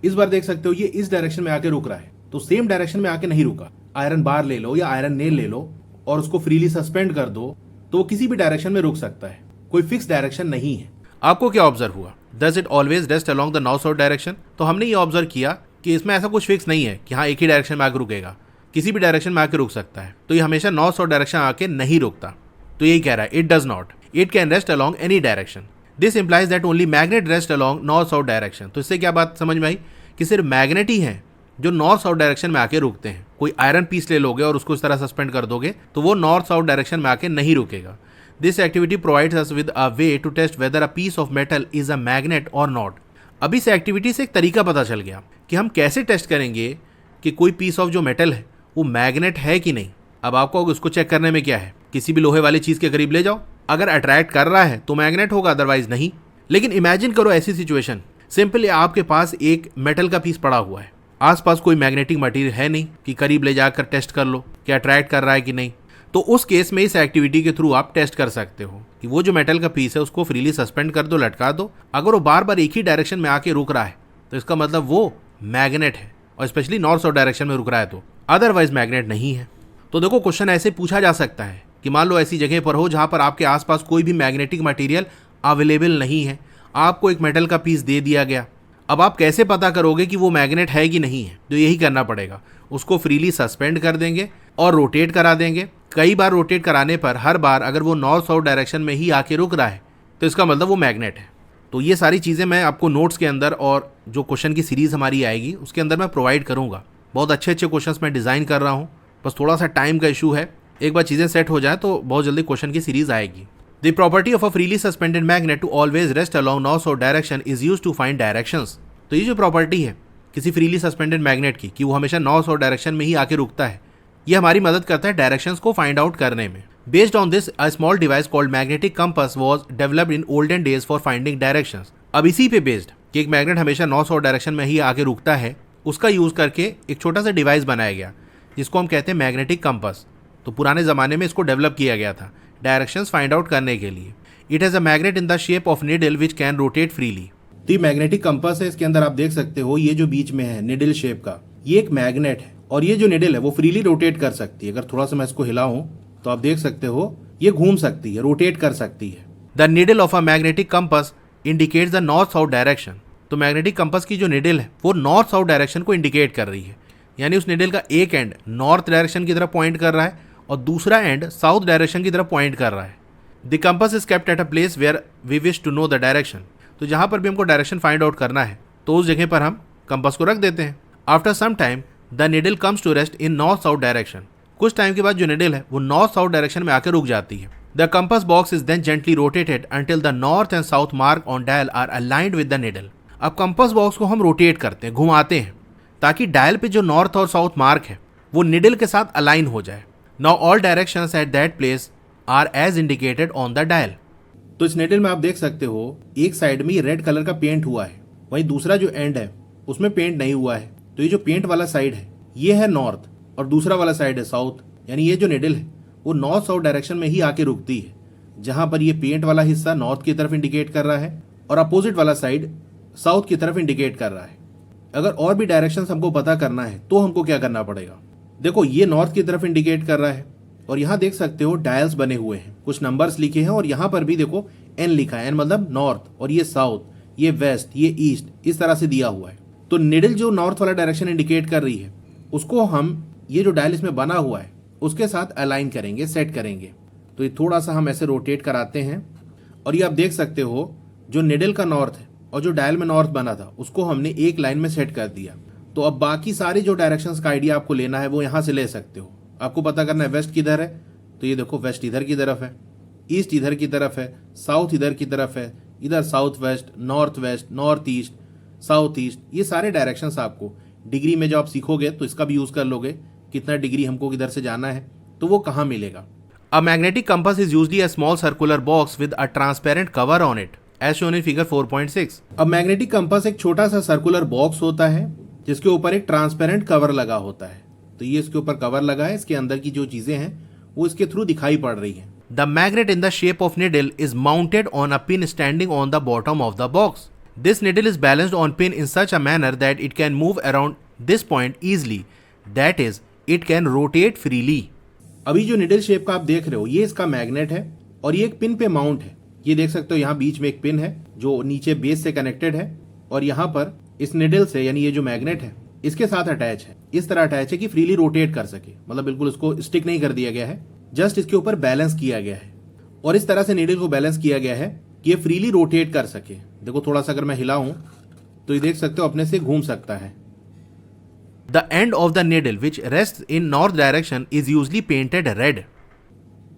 इस बार देख सकते हो ये इस डायरेक्शन में आके रुक रहा है, तो सेम डायरेक्शन में आके नहीं रुका। आयरन बार ले लो या आयरन नेल ले लो और उसको फ्रीली सस्पेंड कर दो तो वो किसी भी डायरेक्शन में रुक सकता है, कोई फिक्स डायरेक्शन नहीं है। आपको क्या ऑब्जर्व हुआ? Does it always rest along the north south direction? तो हमने ये ऑब्जर्व किया कि इसमें ऐसा कुछ फिक्स नहीं है कि हाँ एक ही डायरेक्शन में आके रुकेगा, किसी भी डायरेक्शन में आके रुक सकता है। तो ये हमेशा नॉर्थ साउथ डायरेक्शन आके नहीं रुकता। तो यही कह रहा है, it does not, it can rest along any direction. This implies that only magnet rest along north south direction. तो इससे क्या बात समझ में आई कि सिर्फ मैग्नेट ही है जो नॉर्थ साउथ डायरेक्शन में आके रुकते हैं। कोई आयरन पीस ले लोगे और उसको इस तरह सस्पेंड कर दोगे तो वो नॉर्थ साउथ डायरेक्शन में आके नहीं रुकेगा। This activity provides us with a way to test whether a piece of metal is a magnet और नॉट। अभी इस एक्टिविटी से एक तरीका पता चल गया कि हम कैसे टेस्ट करेंगे कि कोई पीस ऑफ जो मेटल है वो मैग्नेट है कि नहीं। अब आपको उसको चेक करने में क्या है, किसी भी लोहे वाली चीज के करीब ले जाओ, अगर अट्रैक्ट कर रहा है तो मैग्नेट होगा, अदरवाइज नहीं। लेकिन इमेजिन करो ऐसी सिचुएशन, सिंपली आपके पास एक मेटल का पीस पड़ा हुआ है, आसपास कोई मैग्नेटिक मटेरियल है नहीं कि करीब ले जाकर टेस्ट कर लो कि अट्रैक्ट कर रहा है कि नहीं। तो उस केस में इस एक्टिविटी के थ्रू आप टेस्ट कर सकते हो कि वो जो मेटल का पीस है उसको फ्रीली सस्पेंड कर दो, लटका दो। अगर वो बार बार एक ही डायरेक्शन में आके रुक रहा है तो इसका मतलब वो मैग्नेट है, और स्पेशली नॉर्थ साउथ डायरेक्शन में रुक रहा है तो, अदरवाइज मैग्नेट नहीं है। तो देखो क्वेश्चन ऐसे पूछा जा सकता है कि मान लो ऐसी जगह पर हो जहां पर आपके आसपास कोई भी मैग्नेटिक मटेरियल अवेलेबल नहीं है, आपको एक मेटल का पीस दे दिया गया। अब आप कैसे पता करोगे कि वो मैग्नेट है कि नहीं है? तो यही करना पड़ेगा, उसको फ्रीली सस्पेंड कर देंगे और रोटेट करा देंगे। कई बार रोटेट कराने पर हर बार अगर वो नॉर्थ साउथ डायरेक्शन में ही आके रुक रहा है तो इसका मतलब वो मैग्नेट है। तो ये सारी चीज़ें मैं आपको नोट्स के अंदर और जो क्वेश्चन की सीरीज हमारी आएगी उसके अंदर मैं प्रोवाइड करूँगा। बहुत अच्छे अच्छे क्वेश्चंस मैं डिज़ाइन कर रहा हूँ, बस थोड़ा सा टाइम का इशू है। एक बार चीज़ें सेट हो जाए तो बहुत जल्दी क्वेश्चन की सीरीज आएगी। The property of a freely suspended magnet to always rest along north south direction is used to find directions. तो ये जो प्रॉपर्टी है किसी फ्रीली सस्पेंडेड मैग्नेट की कि वो हमेशा नॉर्थ साउथ डायरेक्शन में ही आके रुकता है, ये हमारी मदद करता है डायरेक्शंस को फाइंड आउट करने में। Based on this a small device called magnetic compass was developed in olden days for finding directions. अब इसी पे बेस्ड कि एक मैग्नेट हमेशा नॉर्थ साउथ डायरेक्शन में ही आके रुकता है, उसका यूज करके एक छोटा सा डिवाइस बनाया गया जिसको हम कहते हैं मैग्नेटिक कंपास। तो पुराने ज़माने में इसको डेवलप किया गया था डायरेक्शंस फाइंड आउट करने के लिए। It has a magnet in the shape of needle which can rotate freely. तो ये मैग्नेटिक कंपास है, इसके अंदर आप देख सकते हो ये जो बीच में है निडल शेप का, ये एक मैग्नेट है और ये जो निडल है वो फ्रीली रोटेट कर सकती है। अगर थोड़ा सा मैं इसको हिलाऊं तो आप देख सकते हो ये घूम सकती है, रोटेट कर सकती है। The needle of a magnetic compass indicates the north south direction. तो मैग्नेटिक कंपास की जो निडल है वो नॉर्थ साउथ डायरेक्शन को इंडिकेट कर रही है, यानी उस निडल का एक एंड नॉर्थ डायरेक्शन की तरफ पॉइंट कर रहा है और दूसरा एंड साउथ डायरेक्शन की तरफ पॉइंट कर रहा है। The compass is kept at a place where we wish to know the direction. तो जहां पर भी हमको डायरेक्शन फाइंड आउट करना है तो उस जगह पर हम कंपास को रख देते हैं। After some time the needle comes to rest in north south direction. कुछ टाइम के बाद जो निडल है वो नॉर्थ साउथ डायरेक्शन में आकर रुक जाती है। The compass box is then gently rotated until the north and south mark on dial are aligned with the needle. अब कंपास बॉक्स को हम रोटेट करते हैं, घुमाते हैं, ताकि डायल पे जो नॉर्थ और साउथ मार्क है वो निडल के साथ अलाइन हो जाए। Now all directions at that place are as indicated on the dial. तो इस निडल में आप देख सकते हो एक साइड में ये रेड कलर का पेंट हुआ है, वहीं दूसरा जो एंड है उसमें पेंट नहीं हुआ है। तो ये जो पेंट वाला साइड है ये है नॉर्थ और दूसरा वाला साइड है साउथ, यानी ये जो निडल है वो नॉर्थ साउथ डायरेक्शन में ही आके रुकती है। जहां पर ये पेंट वाला हिस्सा नॉर्थ की तरफ इंडिकेट कर रहा है और अपोजिट वाला साइड साउथ की तरफ इंडिकेट कर रहा है। अगर और भी डायरेक्शंस हमको पता करना है तो हमको क्या करना पड़ेगा, देखो ये नॉर्थ की तरफ इंडिकेट कर रहा है और यहाँ देख सकते हो डायल्स बने हुए हैं, कुछ नंबर्स लिखे हैं और यहाँ पर भी देखो एन लिखा है। एन मतलब नॉर्थ और ये साउथ, ये वेस्ट, ये ईस्ट, इस तरह से दिया हुआ है। तो निडल जो नॉर्थ वाला डायरेक्शन इंडिकेट कर रही है उसको हम ये जो डायल इसमें बना हुआ है उसके साथ अलाइन करेंगे, सेट करेंगे। तो ये थोड़ा सा हम ऐसे रोटेट कराते हैं और ये आप देख सकते हो जो निडल का नॉर्थ है और जो डायल में नॉर्थ बना था उसको हमने एक लाइन में सेट कर दिया। तो अब बाकी सारे जो डायरेक्शंस का आइडिया आपको लेना है वो यहाँ से ले सकते हो। आपको पता करना है वेस्ट किधर है, तो ये देखो वेस्ट इधर की तरफ है, ईस्ट इधर की तरफ है, साउथ इधर की तरफ है, इधर south west, north east, south east. ये सारे डायरेक्शंस आपको डिग्री में जब आप सीखोगे तो इसका भी यूज कर लोगे, कितना डिग्री हमको किधर से जाना है तो वो कहाँ मिलेगा। A magnetic compass is usually a small circular box with a transparent cover on it, as shown in figure 4.6. अब मैग्नेटिक कंपास एक छोटा सा सर्कुलर बॉक्स होता है जिसके ऊपर एक ट्रांसपेरेंट कवर लगा होता है। तो ये इसके ऊपर कवर लगा है, इसके अंदर की जो चीजें हैं वो इसके थ्रू दिखाई पड़ रही हैं। The magnet in the shape of needle is mounted on a pin standing on the bottom of the box. This needle is balanced on pin in such a manner that it can move around this point easily. That is, it can rotate freely. अभी जो needle shape का आप देख रहे हो ये इसका magnet है और ये एक पिन पे माउंट है। ये देख सकते हो यहाँ बीच में एक पिन है जो नीचे बेस से कनेक्टेड है और यहाँ पर इस निडल से, यानी ये जो मैग्नेट है इसके साथ अटैच है, इस तरह अटैच है कि फ्रीली रोटेट कर सके। मतलब बिल्कुल इसको स्टिक नहीं कर दिया गया है, जस्ट इसके ऊपर बैलेंस किया गया है और इस तरह से निडल को बैलेंस किया गया है कि ये फ्रीली रोटेट कर सके। देखो थोड़ा सा अगर मैं हिलाऊं तो ये देख सकते हो अपने से घूम सकता है। The end of the needle which rests in north direction is usually painted red.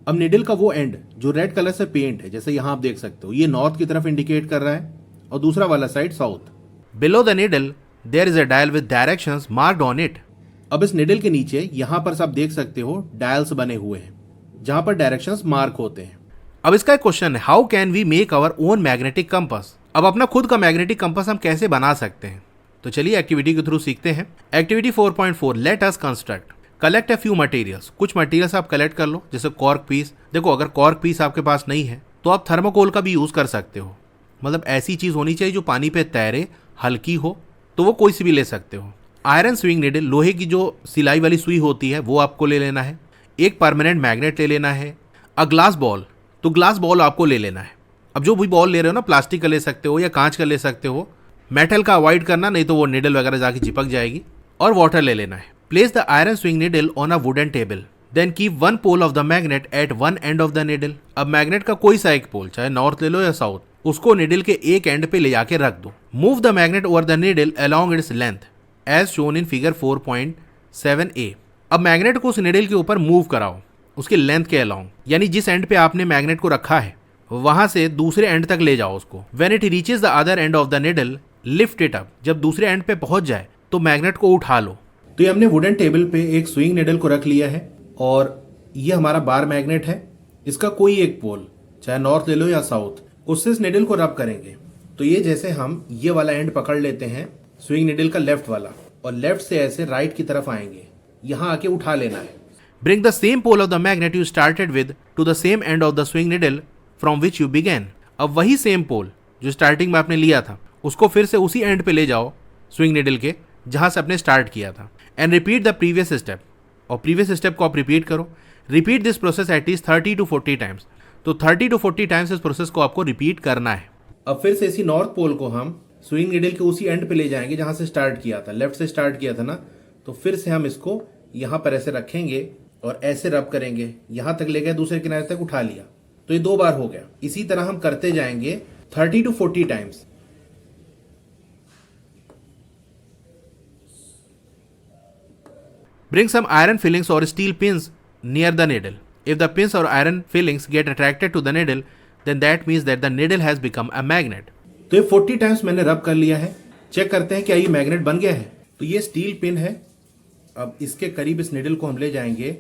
अब निडल का वो एंड जो रेड कलर से पेंट है, जैसे यहाँ आप देख सकते हो ये नॉर्थ की तरफ इंडिकेट कर रहा है और दूसरा वाला side south. Below the needle there is a dial with directions marked on it. अब इस निडल के नीचे यहाँ पर सब देख सकते हो डायल्स बने हुए हैं जहां पर डायरेक्शंस मार्क होते हैं। अब इसका एक क्वेश्चन है, how can we make our own magnetic compass. अब अपना खुद का मैग्नेटिक कंपास हम कैसे बना सकते हैं, तो चलिए एक्टिविटी के थ्रू सीखते हैं। Activity 4.4 let us construct collect a few materials. कुछ मटेरियल्स आप कलेक्ट कर लो, जैसे कॉर्क पीस। देखो अगर कॉर्क पीस आपके पास नहीं है तो आप थर्मोकोल का भी यूज कर सकते हो। मतलब ऐसी चीज होनी चाहिए जो पानी पे तैरे, हल्की हो, तो वो कोई सी भी ले सकते हो। आयरन स्विंग नीडल, लोहे की जो सिलाई वाली सुई होती है वो आपको ले लेना है। एक परमानेंट मैग्नेट ले लेना है। अ ग्लास बॉल, तो ग्लास बॉल आपको ले लेना है। अब जो भी बॉल ले रहे हो ना, प्लास्टिक का ले सकते हो या कांच का ले सकते हो। मेटल का अवॉइड करना, नहीं तो वो निडल वगैरह जाके चिपक जाएगी। और वाटर ले लेना है। Place the iron swing needle on a wooden table, then keep one pole of the magnet at one end of the needle. अब मैग्नेट का कोई सा एक पोल, चाहे नॉर्थ ले लो या साउथ, उसको निडल के एक एंड पे ले जाके रख दो। Move the magnet over the needle along its length as shown in figure 4.7a। अब मैग्नेट को उस निडल के ऊपर मूव कराओ उसके लेंथ के अलोंग, यानी जिस एंड पे आपने मैग्नेट को रखा है वहां से दूसरे एंड तक ले जाओ उसको। When it reaches the other end of the needle lift it up. जब दूसरे एंड पे पहुंच जाए तो मैग्नेट को उठा लो। तो ये हमने वुडन टेबल पे एक स्विंग निडल को रख लिया है और ये हमारा बार मैग्नेट है। इसका कोई एक पोल, चाहे नॉर्थ ले लो या साउथ, उससे इस निडल को रब करेंगे। तो ये जैसे हम ये वाला एंड पकड़ लेते हैं स्विंग निडल का लेफ्ट वाला, और लेफ्ट से ऐसे राइट की तरफ आएंगे, यहाँ आके उठा लेना है। Bring the same pole of the magnet you started with to the same end of the swing needle from which you began. अब वही सेम पोल जो स्टार्टिंग में आपने लिया था उसको फिर से उसी एंड पे ले जाओ स्विंग निडल के जहां से आपने स्टार्ट किया था, and repeat the previous step, और प्रीवियस स्टेप को आप रिपीट करो। Repeat this process at least 30 to 40 times. तो 30 to 40 टाइम्स इस प्रोसेस को आपको रिपीट करना है। अब फिर से इसी नॉर्थ पोल को हम स्विंग निडल के उसी एंड पे ले जाएंगे जहां से स्टार्ट किया था, लेफ्ट से स्टार्ट किया था ना, तो फिर से हम इसको यहां पर ऐसे रखेंगे और ऐसे रब करेंगे, यहां तक ले गए, दूसरे किनारे तक उठा लिया, तो ये 2 बार हो गया। इसी तरह हम करते जाएंगे 30 to 40 times. Bring some iron fillings or steel pins near the needle. If the pins or iron fillings get attracted to the needle, then that means that the needle has become a magnet. तो ये 40 times मैंने रब कर लिया है। Check करते हैं क्या ये मैग्नेट बन गया है। तो ये स्टील पिन है। अब इसके करीब इस निडल को हम ले जाएंगे,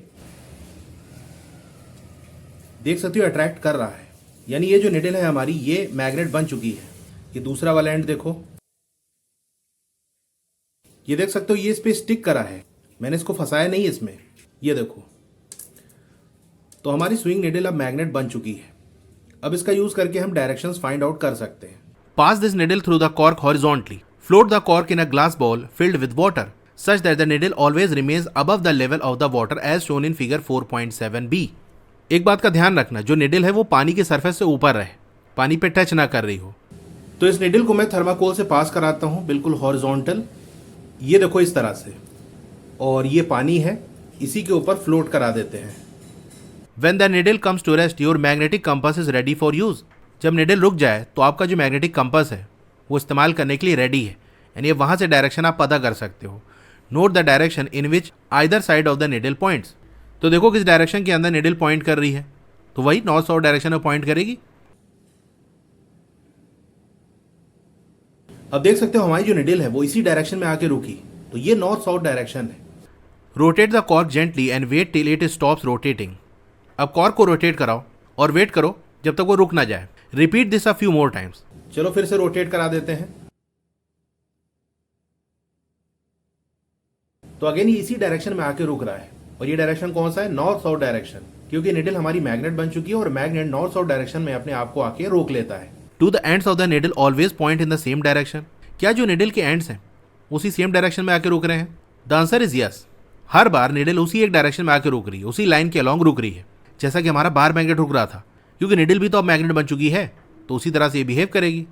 देख सकते हो अट्रैक्ट कर रहा है, यानी ये जो निडल है हमारी ये मैग्नेट बन चुकी है। ये दूसरा वाला एंड देखो, ये देख सकते हो ये इस पे स्टिक करा है, मैंने इसको फंसाया नहीं इसमें, ये देखो। तो हमारी स्विंग निडल अब मैग्नेट बन चुकी है। अब इसका यूज करके हम डायरेक्शंस फाइंड आउट कर सकते हैं। Pass this needle through the cork horizontally. Float the cork in a glass bowl filled with water, such that the needle always remains above the level of the water as shown in figure 4.7b. एक बात का ध्यान रखना, जो needle है वो पानी के सरफेस से ऊपर रहे, पानी पे टच ना कर रही हो। तो इस निडल को मैं थर्माकोल से पास कराता हूं, बिल्कुल हॉरिजॉन्टल, ये देखो इस तरह से, और ये पानी है, इसी के ऊपर फ्लोट करा देते हैं। When the needle comes to rest, your magnetic compass is ready for use. जब निडल रुक जाए तो आपका जो मैग्नेटिक कंपास है वो इस्तेमाल करने के लिए रेडी है, यानी वहां से डायरेक्शन आप पता कर सकते हो। Note the direction in which either side of the needle points. तो देखो किस डायरेक्शन के अंदर निडल पॉइंट कर रही है, तो वही नॉर्थ साउथ डायरेक्शन में पॉइंट करेगी। अब देख सकते हो हमारी जो निडल है वो इसी डायरेक्शन में आके रुकी, तो ये नॉर्थ साउथ डायरेक्शन है। Rotate the cork gently and wait till it stops rotating. अब कॉर्क को रोटेट कराओ और वेट करो जब तक वो रुक ना जाए। Repeat this a few more times. चलो फिर से रोटेट करा देते हैं। तो अगेन ये इसी डायरेक्शन में आके रुक रहा है, और ये डायरेक्शन कौन सा है, नॉर्थ साउथ डायरेक्शन, क्योंकि निडल हमारी मैग्नेट बन चुकी है और मैग्नेट नॉर्थ साउथ डायरेक्शन में अपने आप को आके रोक लेता है। Two the ends of the needle always point in the same direction. क्या जो निडल के एंड्स हैं उसी सेम डायरेक्शन में आके रुक रहे हैं? The answer is yes. Her bar needle उसी एक डायरेक्शन में आके रुक रही है, उसी लाइन के अलॉन्ग रुक रही है, जैसा कि हमारा बार मैग्नेट रुक रहा था, क्योंकि निडल भी तो अब मैग्नेट बन चुकी है, तो उसी तरह से ये बिहेव करेगी।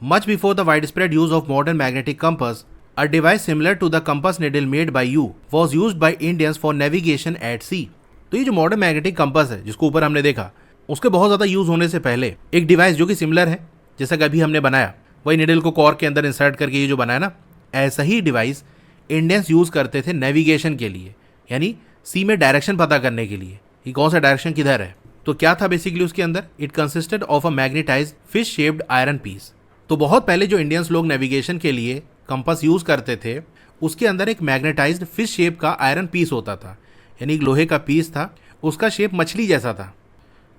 Much before the widespread use of modern magnetic compass, a device similar to the compass needle made by you was used by Indians for navigation at sea. तो ये जो मॉडर्न मैग्नेटिक कंपास है जिसको ऊपर हमने देखा, उसके बहुत ज़्यादा यूज होने से पहले एक डिवाइस जो कि सिमिलर है जैसा कि अभी हमने बनाया, वही निडल को कॉर्क के अंदर इंसर्ट करके ये जो बनाया ना, ऐसा ही डिवाइस इंडियंस यूज करते थे नेविगेशन के लिए, यानी सी में डायरेक्शन पता करने के लिए कि कौन सा डायरेक्शन किधर है। तो क्या था बेसिकली उसके अंदर? It consisted of a magnetized fish shaped iron piece. तो बहुत पहले जो इंडियंस लोग नेविगेशन के लिए कंपास यूज करते थे, उसके अंदर एक मैग्नेटाइज्ड फिश शेप का आयरन पीस होता था, यानी एक लोहे का पीस था, उसका शेप मछली जैसा था,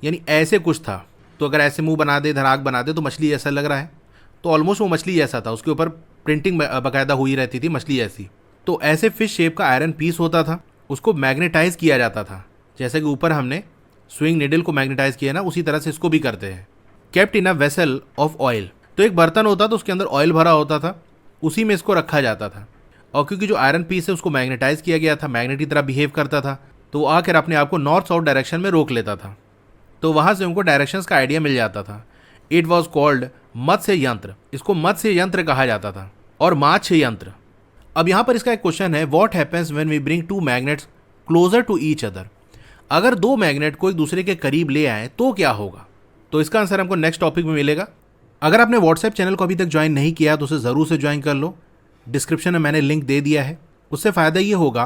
यानी ऐसे कुछ था। तो अगर ऐसे मुंह बना दे, इधर आँख बना दे तो मछली जैसा लग रहा है, तो ऑलमोस्ट वो मछली जैसा था, उसके ऊपर प्रिंटिंग बाकायदा हुई रहती थी मछली जैसी। तो ऐसे फिश शेप का आयरन पीस होता था, उसको मैग्नेटाइज किया जाता था, जैसे कि ऊपर हमने स्विंग निडल को मैग्नेटाइज किया ना, उसी तरह से इसको भी करते हैं। Kept in a vessel of oil. तो एक बर्तन होता था, उसके अंदर ऑयल भरा होता था, उसी में इसको रखा जाता था, और क्योंकि जो आयरन पीस है उसको मैग्नेटाइज किया गया था, मैग्नेट की तरह बिहेव करता था, तो वो आकर अपने आप को नॉर्थ साउथ डायरेक्शन में रोक लेता था। तो वहाँ से उनको डायरेक्शंस का आइडिया मिल जाता था। इट वॉज कॉल्ड मत्स्य यंत्र। इसको मत्स्य यंत्र कहा जाता था, और मात्स्य यंत्र। अब यहाँ पर इसका एक क्वेश्चन है, what happens when we bring two magnets closer to each other. अगर दो मैग्नेट को एक दूसरे के करीब ले आए तो क्या होगा? तो इसका आंसर हमको नेक्स्ट टॉपिक में मिलेगा। अगर आपने व्हाट्सएप चैनल को अभी तक ज्वाइन नहीं किया तो उसे ज़रूर से ज्वाइन कर लो, डिस्क्रिप्शन में मैंने लिंक दे दिया है। उससे फ़ायदा ये होगा,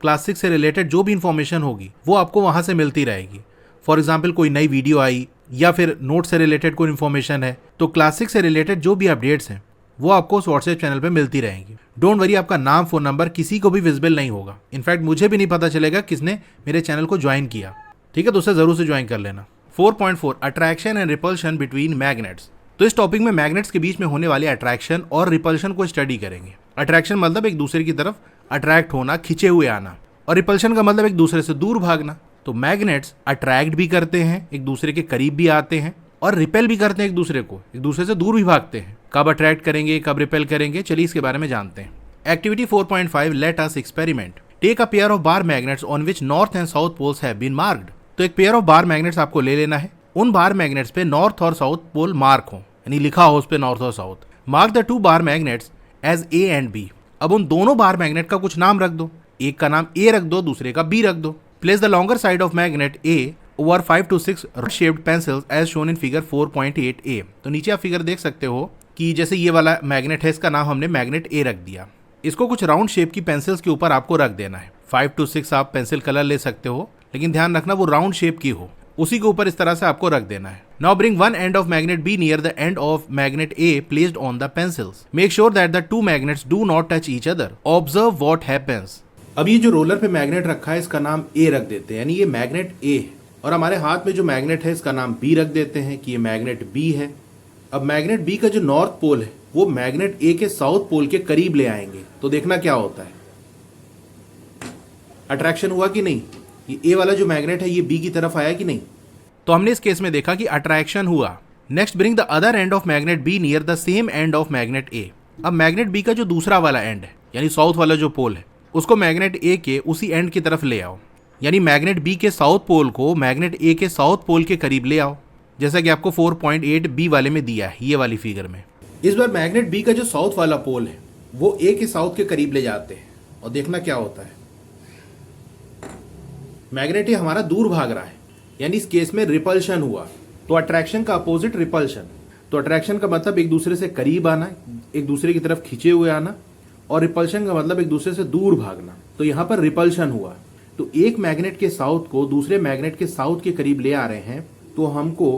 क्लास 6 से रिलेटेड जो भी इन्फॉर्मेशन होगी वो आपको वहाँ से मिलती रहेगी। फॉर एग्जाम्पल कोई नई वीडियो आई या फिर नोट से रिलेटेड कोई इन्फॉर्मेशन है, तो क्लास 6 से रिलेटेड जो भी अपडेट्स हैं वो आपको उस व्हाट्सएप चैनल पे मिलती रहेंगी। डोंट वरी, आपका नाम, फ़ोन नंबर किसी को भी विजिबल नहीं होगा। इनफैक्ट मुझे भी नहीं पता चलेगा किसने मेरे चैनल को ज्वाइन किया। ठीक है, तो उसे ज़रूर से ज्वाइन कर लेना। 4.4 attraction and repulsion between magnets. तो इस टॉपिक में मैग्नेट्स के बीच में होने वाले अट्रैक्शन और रिपल्शन को स्टडी करेंगे। अट्रैक्शन मतलब एक दूसरे की तरफ अट्रैक्ट होना, खिंचे हुए आना, और रिपल्शन का मतलब एक दूसरे से दूर भागना। तो मैग्नेट्स अट्रैक्ट भी करते हैं, एक दूसरे के करीब भी आते हैं, और रिपेल भी करते हैं एक दूसरे को, एक दूसरे से दूर भी भागते हैं। कब अट्रैक्ट करेंगे, कब रिपेल करेंगे, चलिए इसके बारे में जानते हैं। Activity 4.5 let us experiment. Take a pair of bar magnets on which north and south poles have been marked. तो एक पेयर ऑफ बार मैग्नेट्स आपको ले लेना है, उन बार मैग्नेट्स पे नॉर्थ और साउथ पोल मार्क हो, यानी लिखा हो उस पे नॉर्थ और south. Mark the two bar magnets as A and B. अब उन दोनों बार मैग्नेट का कुछ नाम रख दो, एक का नाम ए रख दो, दूसरे का बी रख दो। Place the longer side of magnet A over 5 to 6 shaped pencils as shown in figure 4.8 A. तो नीचे आप फिगर देख सकते हो कि जैसे ये वाला मैग्नेट है, इसका नाम हमने मैग्नेट ए रख दिया। इसको कुछ राउंड शेप की पेंसिल्स के ऊपर आपको रख देना है। 5 to 6 आप पेंसिल कलर ले सकते हो, लेकिन ध्यान रखना वो राउंड शेप की हो, उसी के ऊपर इस तरह से आपको रख देना है। Now bring one end of magnet B near the end of magnet A placed on the pencils. Make sure that the two magnets do not touch each other. Observe what happens. अब ये जो roller पे magnet रखा है इसका नाम ए रख देते हैं, यानी ये मैग्नेट ए है, और हमारे हाथ में जो मैग्नेट है इसका नाम बी रख देते हैं कि ये मैग्नेट बी है। अब मैग्नेट बी का जो नॉर्थ पोल है वो मैग्नेट ए के साउथ पोल के करीब ले आएंगे, तो देखना क्या होता है, अट्रैक्शन हुआ कि नहीं। ये ए वाला जो मैग्नेट है ये बी की तरफ आया कि नहीं। तो हमने इस केस में देखा कि अट्रैक्शन हुआ। Next bring the other end of magnet B near the same end of magnet A. अब मैग्नेट बी का जो दूसरा वाला एंड है, यानी साउथ वाला जो पोल है, उसको मैग्नेट ए के उसी एंड की तरफ ले आओ, यानी मैग्नेट बी के साउथ पोल को मैग्नेट ए के साउथ पोल के करीब ले आओ, जैसा कि आपको 4.8 बी वाले में दिया है, ये वाली फिगर में। इस बार मैग्नेट बी का जो साउथ वाला पोल है वो ए के साउथ के करीब ले जाते हैं, और देखना क्या होता है, मैग्नेट ए हमारा दूर भाग रहा है, यानी इस केस में रिपल्शन हुआ। तो अट्रैक्शन का अपोजिट रिपल्शन। तो अट्रैक्शन का मतलब एक दूसरे से करीब आना, एक दूसरे की तरफ खींचे हुए आना, और रिपल्शन का मतलब एक दूसरे से दूर भागना। तो यहां पर रिपल्शन हुआ, तो एक मैग्नेट के साउथ को दूसरे मैग्नेट के साउथ के करीब ले आ रहे हैं, तो हमको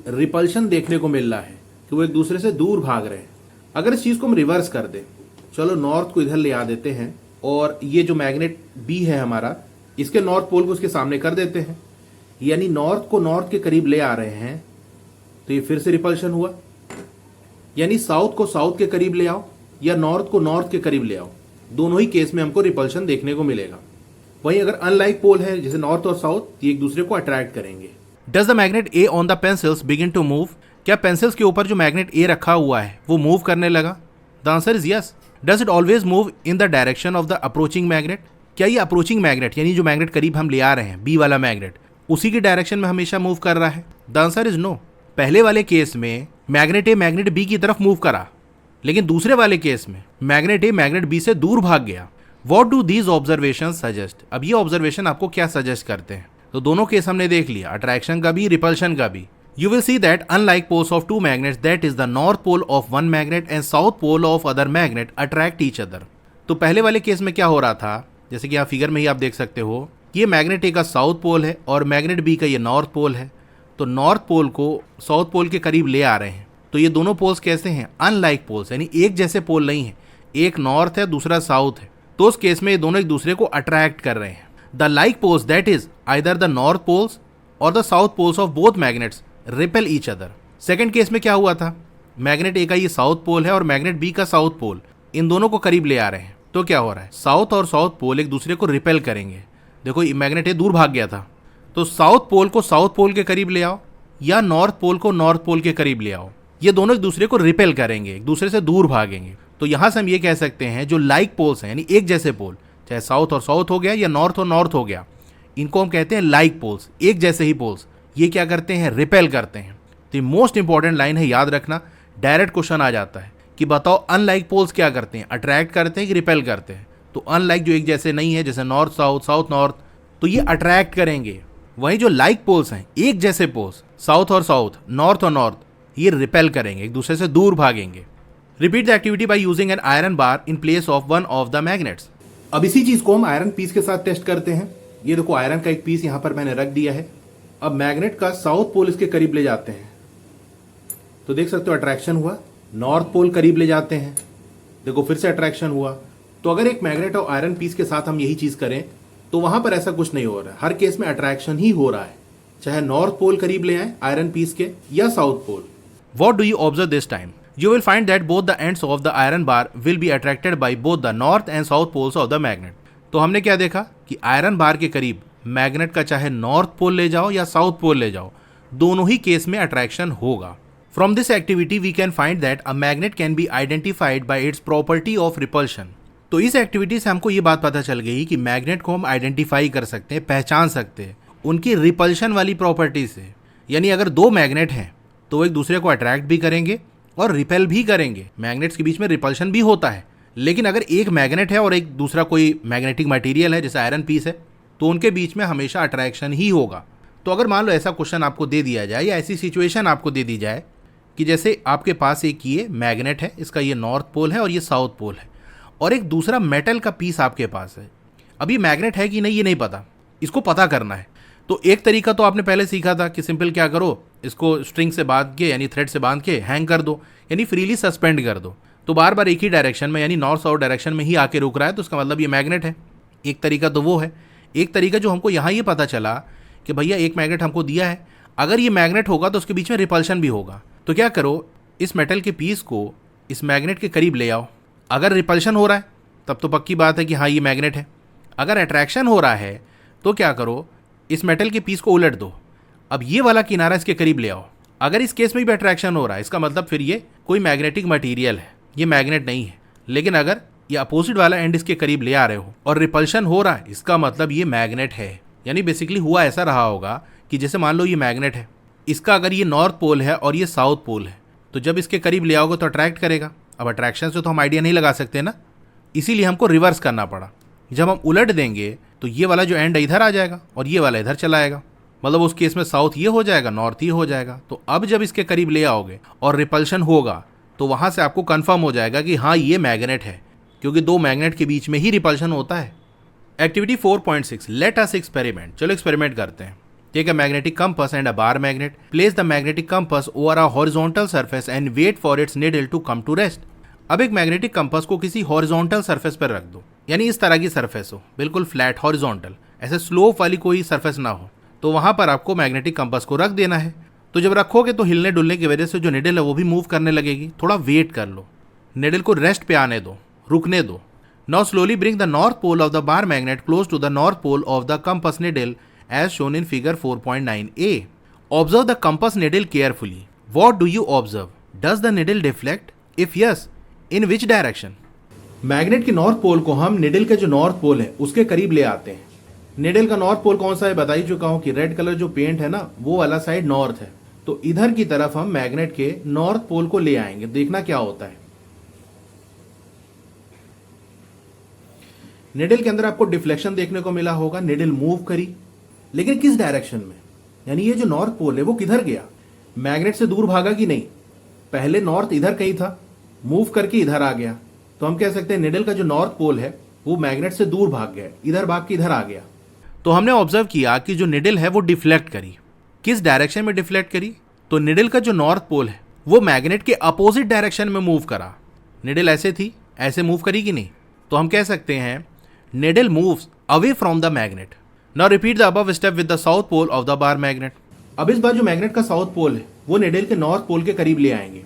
रिपल्शन देखने को मिल रहा है कि वो एक दूसरे से दूर भाग रहे हैं। अगर इस चीज को हम रिवर्स कर दें, चलो नॉर्थ को इधर ले आ देते हैं, और ये जो मैग्नेट बी है हमारा, इसके नॉर्थ पोल को उसके सामने कर देते हैं, यानी नॉर्थ को नॉर्थ के करीब ले आ रहे हैं, तो ये फिर से रिपल्शन हुआ। यानी साउथ को साउथ के करीब ले आओ या नॉर्थ को नॉर्थ के करीब ले आओ, दोनों ही केस में हमको रिपल्शन देखने को मिलेगा। वहीं अगर अनलाइक पोल है जैसे नॉर्थ और साउथ, ये एक दूसरे को अट्रैक्ट करेंगे। Does the magnet A on the pencils begin to move. क्या पेंसिल्स के ऊपर जो मैग्नेट ए रखा हुआ है वो मूव करने लगा? The answer is yes. Does it always move in the direction of the approaching magnet. क्या ये अप्रोचिंग मैग्नेट, यानी जो मैग्नेट करीब हम ले आ रहे हैं, बी वाला मैग्नेट, उसी की डायरेक्शन में हमेशा मूव कर रहा है? The answer is no. पहले वाले केस में मैग्नेट ए मैग्नेट बी की तरफ मूव करा, लेकिन दूसरे वाले केस में मैग्नेट ए मैग्नेट बी से दूर भाग गया। What do these observation suggest. अब ये ऑब्जर्वेशन आपको क्या सजेस्ट करते हैं? तो दोनों केस हमने देख लिया, अट्रैक्शन का भी, रिपल्शन का भी। You will see that unlike poles of two magnets, that is the north pole of one magnet and south pole of other magnet attract each other। तो पहले वाले केस में क्या हो रहा था, जैसे कि यहाँ फिगर में ही आप देख सकते हो, ये मैग्नेट ए का साउथ पोल है और मैग्नेट बी का ये नॉर्थ पोल है। तो नॉर्थ पोल को साउथ पोल के करीब ले आ रहे हैं। तो ये दोनों पोल्स कैसे हैं? अनलाइक पोल्स, यानी एक जैसे पोल नहीं है, एक नॉर्थ है दूसरा साउथ है। तो उस केस में ये दोनों एक दूसरे को अट्रैक्ट कर रहे हैं। The like poles, that is either the north poles और the south poles of both magnets repel each other. Second case में क्या हुआ था, मैग्नेट ए का ये साउथ पोल है और मैग्नेट बी का साउथ पोल, इन दोनों को करीब ले आ रहे हैं। तो क्या हो रहा है, साउथ और साउथ पोल एक दूसरे को रिपेल करेंगे। देखो मैग्नेट ए दूर भाग गया था, तो साउथ पोल को साउथ पोल के करीब ले आओ या नॉर्थ पोल को नॉर्थ पोल के करीब ले आओ, ये दोनों एक दूसरे को रिपेल करेंगे, एक दूसरे से दूर भागेंगे। तो यहां से हम ये कह सकते हैं जो लाइक पोल्स हैं, यानी एक जैसे पोल, चाहे साउथ और साउथ हो गया या नॉर्थ और नॉर्थ हो गया, इनको हम कहते हैं लाइक पोल्स, एक जैसे ही पोल्स। ये क्या करते हैं, रिपेल करते हैं। तो मोस्ट इंपॉर्टेंट लाइन है, याद रखना। डायरेक्ट क्वेश्चन आ जाता है कि बताओ अनलाइक पोल्स क्या करते हैं, अट्रैक्ट करते हैं कि रिपेल करते हैं? तो अनलाइक जो एक जैसे नहीं है, जैसे नॉर्थ साउथ साउथ नॉर्थ, तो ये अट्रैक्ट करेंगे। वहीं जो लाइक पोल्स हैं, एक जैसे पोल्स, साउथ और साउथ, नॉर्थ और नॉर्थ, ये रिपेल करेंगे, एक दूसरे से दूर भागेंगे। Repeat the activity by using an iron bar in place of one of the magnets. अब इसी चीज को हम आयरन पीस के साथ टेस्ट करते हैं। ये देखो आयरन का एक पीस यहां पर मैंने रख दिया है। अब मैग्नेट का साउथ पोल इसके करीब ले जाते हैं, तो देख सकते हो अट्रैक्शन हुआ। नॉर्थ पोल करीब ले जाते हैं, देखो फिर से अट्रैक्शन हुआ। तो अगर एक मैग्नेट और आयरन पीस के साथ हम यही चीज करें तो वहां पर ऐसा कुछ नहीं हो रहा है, हर केस में अट्रैक्शन ही हो रहा है, चाहे नॉर्थ पोल करीब ले आए आयरन पीस के या south pole. What do you observe this time? You will find that both the ends of the iron bar will be attracted by both the north and south poles of the magnet। तो हमने क्या देखा कि iron bar के करीब magnet का चाहे north pole ले जाओ या साउथ पोल ले जाओ, दोनों ही केस में अट्रैक्शन होगा। From this activity we can find that a magnet can be identified by its property of repulsion. तो इस एक्टिविटी से हमको ये बात पता चल गई कि मैग्नेट को हम आइडेंटिफाई कर सकते हैं, पहचान सकते हैं उनकी रिपल्शन वाली प्रॉपर्टी से। यानी अगर दो मैग्नेट हैं तो वो एक दूसरे को अट्रैक्ट भी करेंगे और रिपेल भी करेंगे। मैग्नेट्स के बीच में रिपल्शन भी होता है, लेकिन अगर एक मैग्नेट है और एक दूसरा कोई मैग्नेटिक मटेरियल है जैसे आयरन पीस है, तो उनके बीच में हमेशा अट्रैक्शन ही होगा। तो अगर मान लो ऐसा क्वेश्चन आपको दे दिया जाए या ऐसी सिचुएशन आपको दे दी जाए कि जैसे आपके पास एक ये मैग्नेट है, इसका ये नॉर्थ पोल है और ये साउथ पोल है, और एक दूसरा मेटल का पीस आपके पास है। अब ये मैग्नेट है कि नहीं ये नहीं पता, इसको पता करना है। तो एक तरीका तो आपने पहले सीखा था कि सिंपल क्या करो, इसको स्ट्रिंग से बांध के यानी थ्रेड से बांध के हैंग कर दो, यानी फ्रीली सस्पेंड कर दो। तो बार बार एक ही डायरेक्शन में यानी नॉर्थ साउथ डायरेक्शन में ही आके रुक रहा है, तो उसका मतलब ये मैग्नेट है। एक तरीका तो वो है। एक तरीका जो हमको यहाँ ये पता चला कि भैया एक मैग्नेट हमको दिया है, अगर ये मैग्नेट होगा तो उसके बीच में रिपल्शन भी होगा। तो क्या करो, इस मेटल के पीस को इस मैग्नेट के करीब ले आओ। अगर रिपल्शन हो रहा है तब तो पक्की बात है कि हाँ ये मैग्नेट है। अगर अट्रैक्शन हो रहा है तो क्या करो, इस मेटल के पीस को उलट दो। अब ये वाला किनारा इसके करीब ले आओ। अगर इस केस में भी अट्रैक्शन हो रहा है, इसका मतलब फिर ये कोई मैग्नेटिक मटेरियल है, ये मैग्नेट नहीं है। लेकिन अगर ये अपोजिट वाला एंड इसके करीब ले आ रहे हो और रिपल्शन हो रहा है, इसका मतलब ये मैग्नेट है। यानी बेसिकली हुआ ऐसा रहा होगा कि जैसे मान लो ये मैग्नेट है, इसका अगर ये नॉर्थ पोल है और ये साउथ पोल है, तो जब इसके करीब ले आओगे तो अट्रैक्ट करेगा। अब अट्रैक्शन से तो हम आइडिया नहीं लगा सकते ना, इसीलिए हमको रिवर्स करना पड़ा। जब हम उलट देंगे तो ये वाला जो एंड इधर आ जाएगा और ये वाला इधर चला आएगा, मतलब उस केस में साउथ ये हो जाएगा, नॉर्थ ये हो जाएगा। तो अब जब इसके करीब ले आओगे और रिपल्शन होगा तो वहां से आपको कंफर्म हो जाएगा कि हाँ ये मैग्नेट है, क्योंकि दो मैग्नेट के बीच में ही रिपल्शन होता है। Activity 4.6 let us experiment. चलो एक्सपेरिमेंट करते हैं। Take a magnetic compass and a bar magnet, place the magnetic compass over a horizontal surface and wait for its needle to come to rest. अब एक magnetic compass को किसी horizontal surface पर रख दो, यानी इस तरह की सरफेस हो, बिल्कुल फ्लैट हॉरिजॉन्टल, ऐसे स्लोप वाली कोई सरफेस ना हो। तो वहां पर आपको मैग्नेटिक कंपास को रख देना है। तो जब रखोगे तो हिलने डुलने की वजह से जो निडल है वो भी मूव करने लगेगी। थोड़ा वेट कर लो, निडल को रेस्ट पे आने दो, रुकने दो। Now slowly bring the north pole of the bar magnet close to the north pole of the compass needle as shown in figure 4.9a. Observe the compass needle carefully. What do you observe? Does the needle deflect? If yes, in which direction? Magnet के north pole को हम needle के जो north pole है उसके करीब ले आते हैं। निडल का नॉर्थ पोल कौन सा है बता ही चुका हूं कि रेड कलर जो पेंट है ना, वो वाला साइड नॉर्थ है। तो इधर की तरफ हम मैग्नेट के नॉर्थ पोल को ले आएंगे। देखना क्या होता है। निडल के अंदर आपको डिफ्लेक्शन देखने को मिला होगा, निडल मूव करी, लेकिन किस डायरेक्शन में, यानी ये जो नॉर्थ पोल है वो किधर गया, मैग्नेट से दूर भागा कि नहीं। पहले नॉर्थ इधर कहीं था, मूव करके इधर आ गया, तो हम कह सकते हैं निडल का जो नॉर्थ पोल है वो मैग्नेट से दूर भाग गया, इधर भाग के इधर आ गया। तो हमने ऑब्जर्व किया कि जो निडल है वो डिफ्लेक्ट करी। किस डायरेक्शन में डिफ्लेक्ट करी, तो निडल का जो नॉर्थ पोल है वो मैग्नेट के अपोजिट डायरेक्शन में मूव करा। निडल ऐसे थी, ऐसे मूव करी कि नहीं, तो हम कह सकते हैं needle moves away from the magnet. Now repeat the above step with the south pole of the bar magnet. अब इस बार जो मैग्नेट का साउथ पोल है वो निडल के नॉर्थ पोल के करीब ले आएंगे।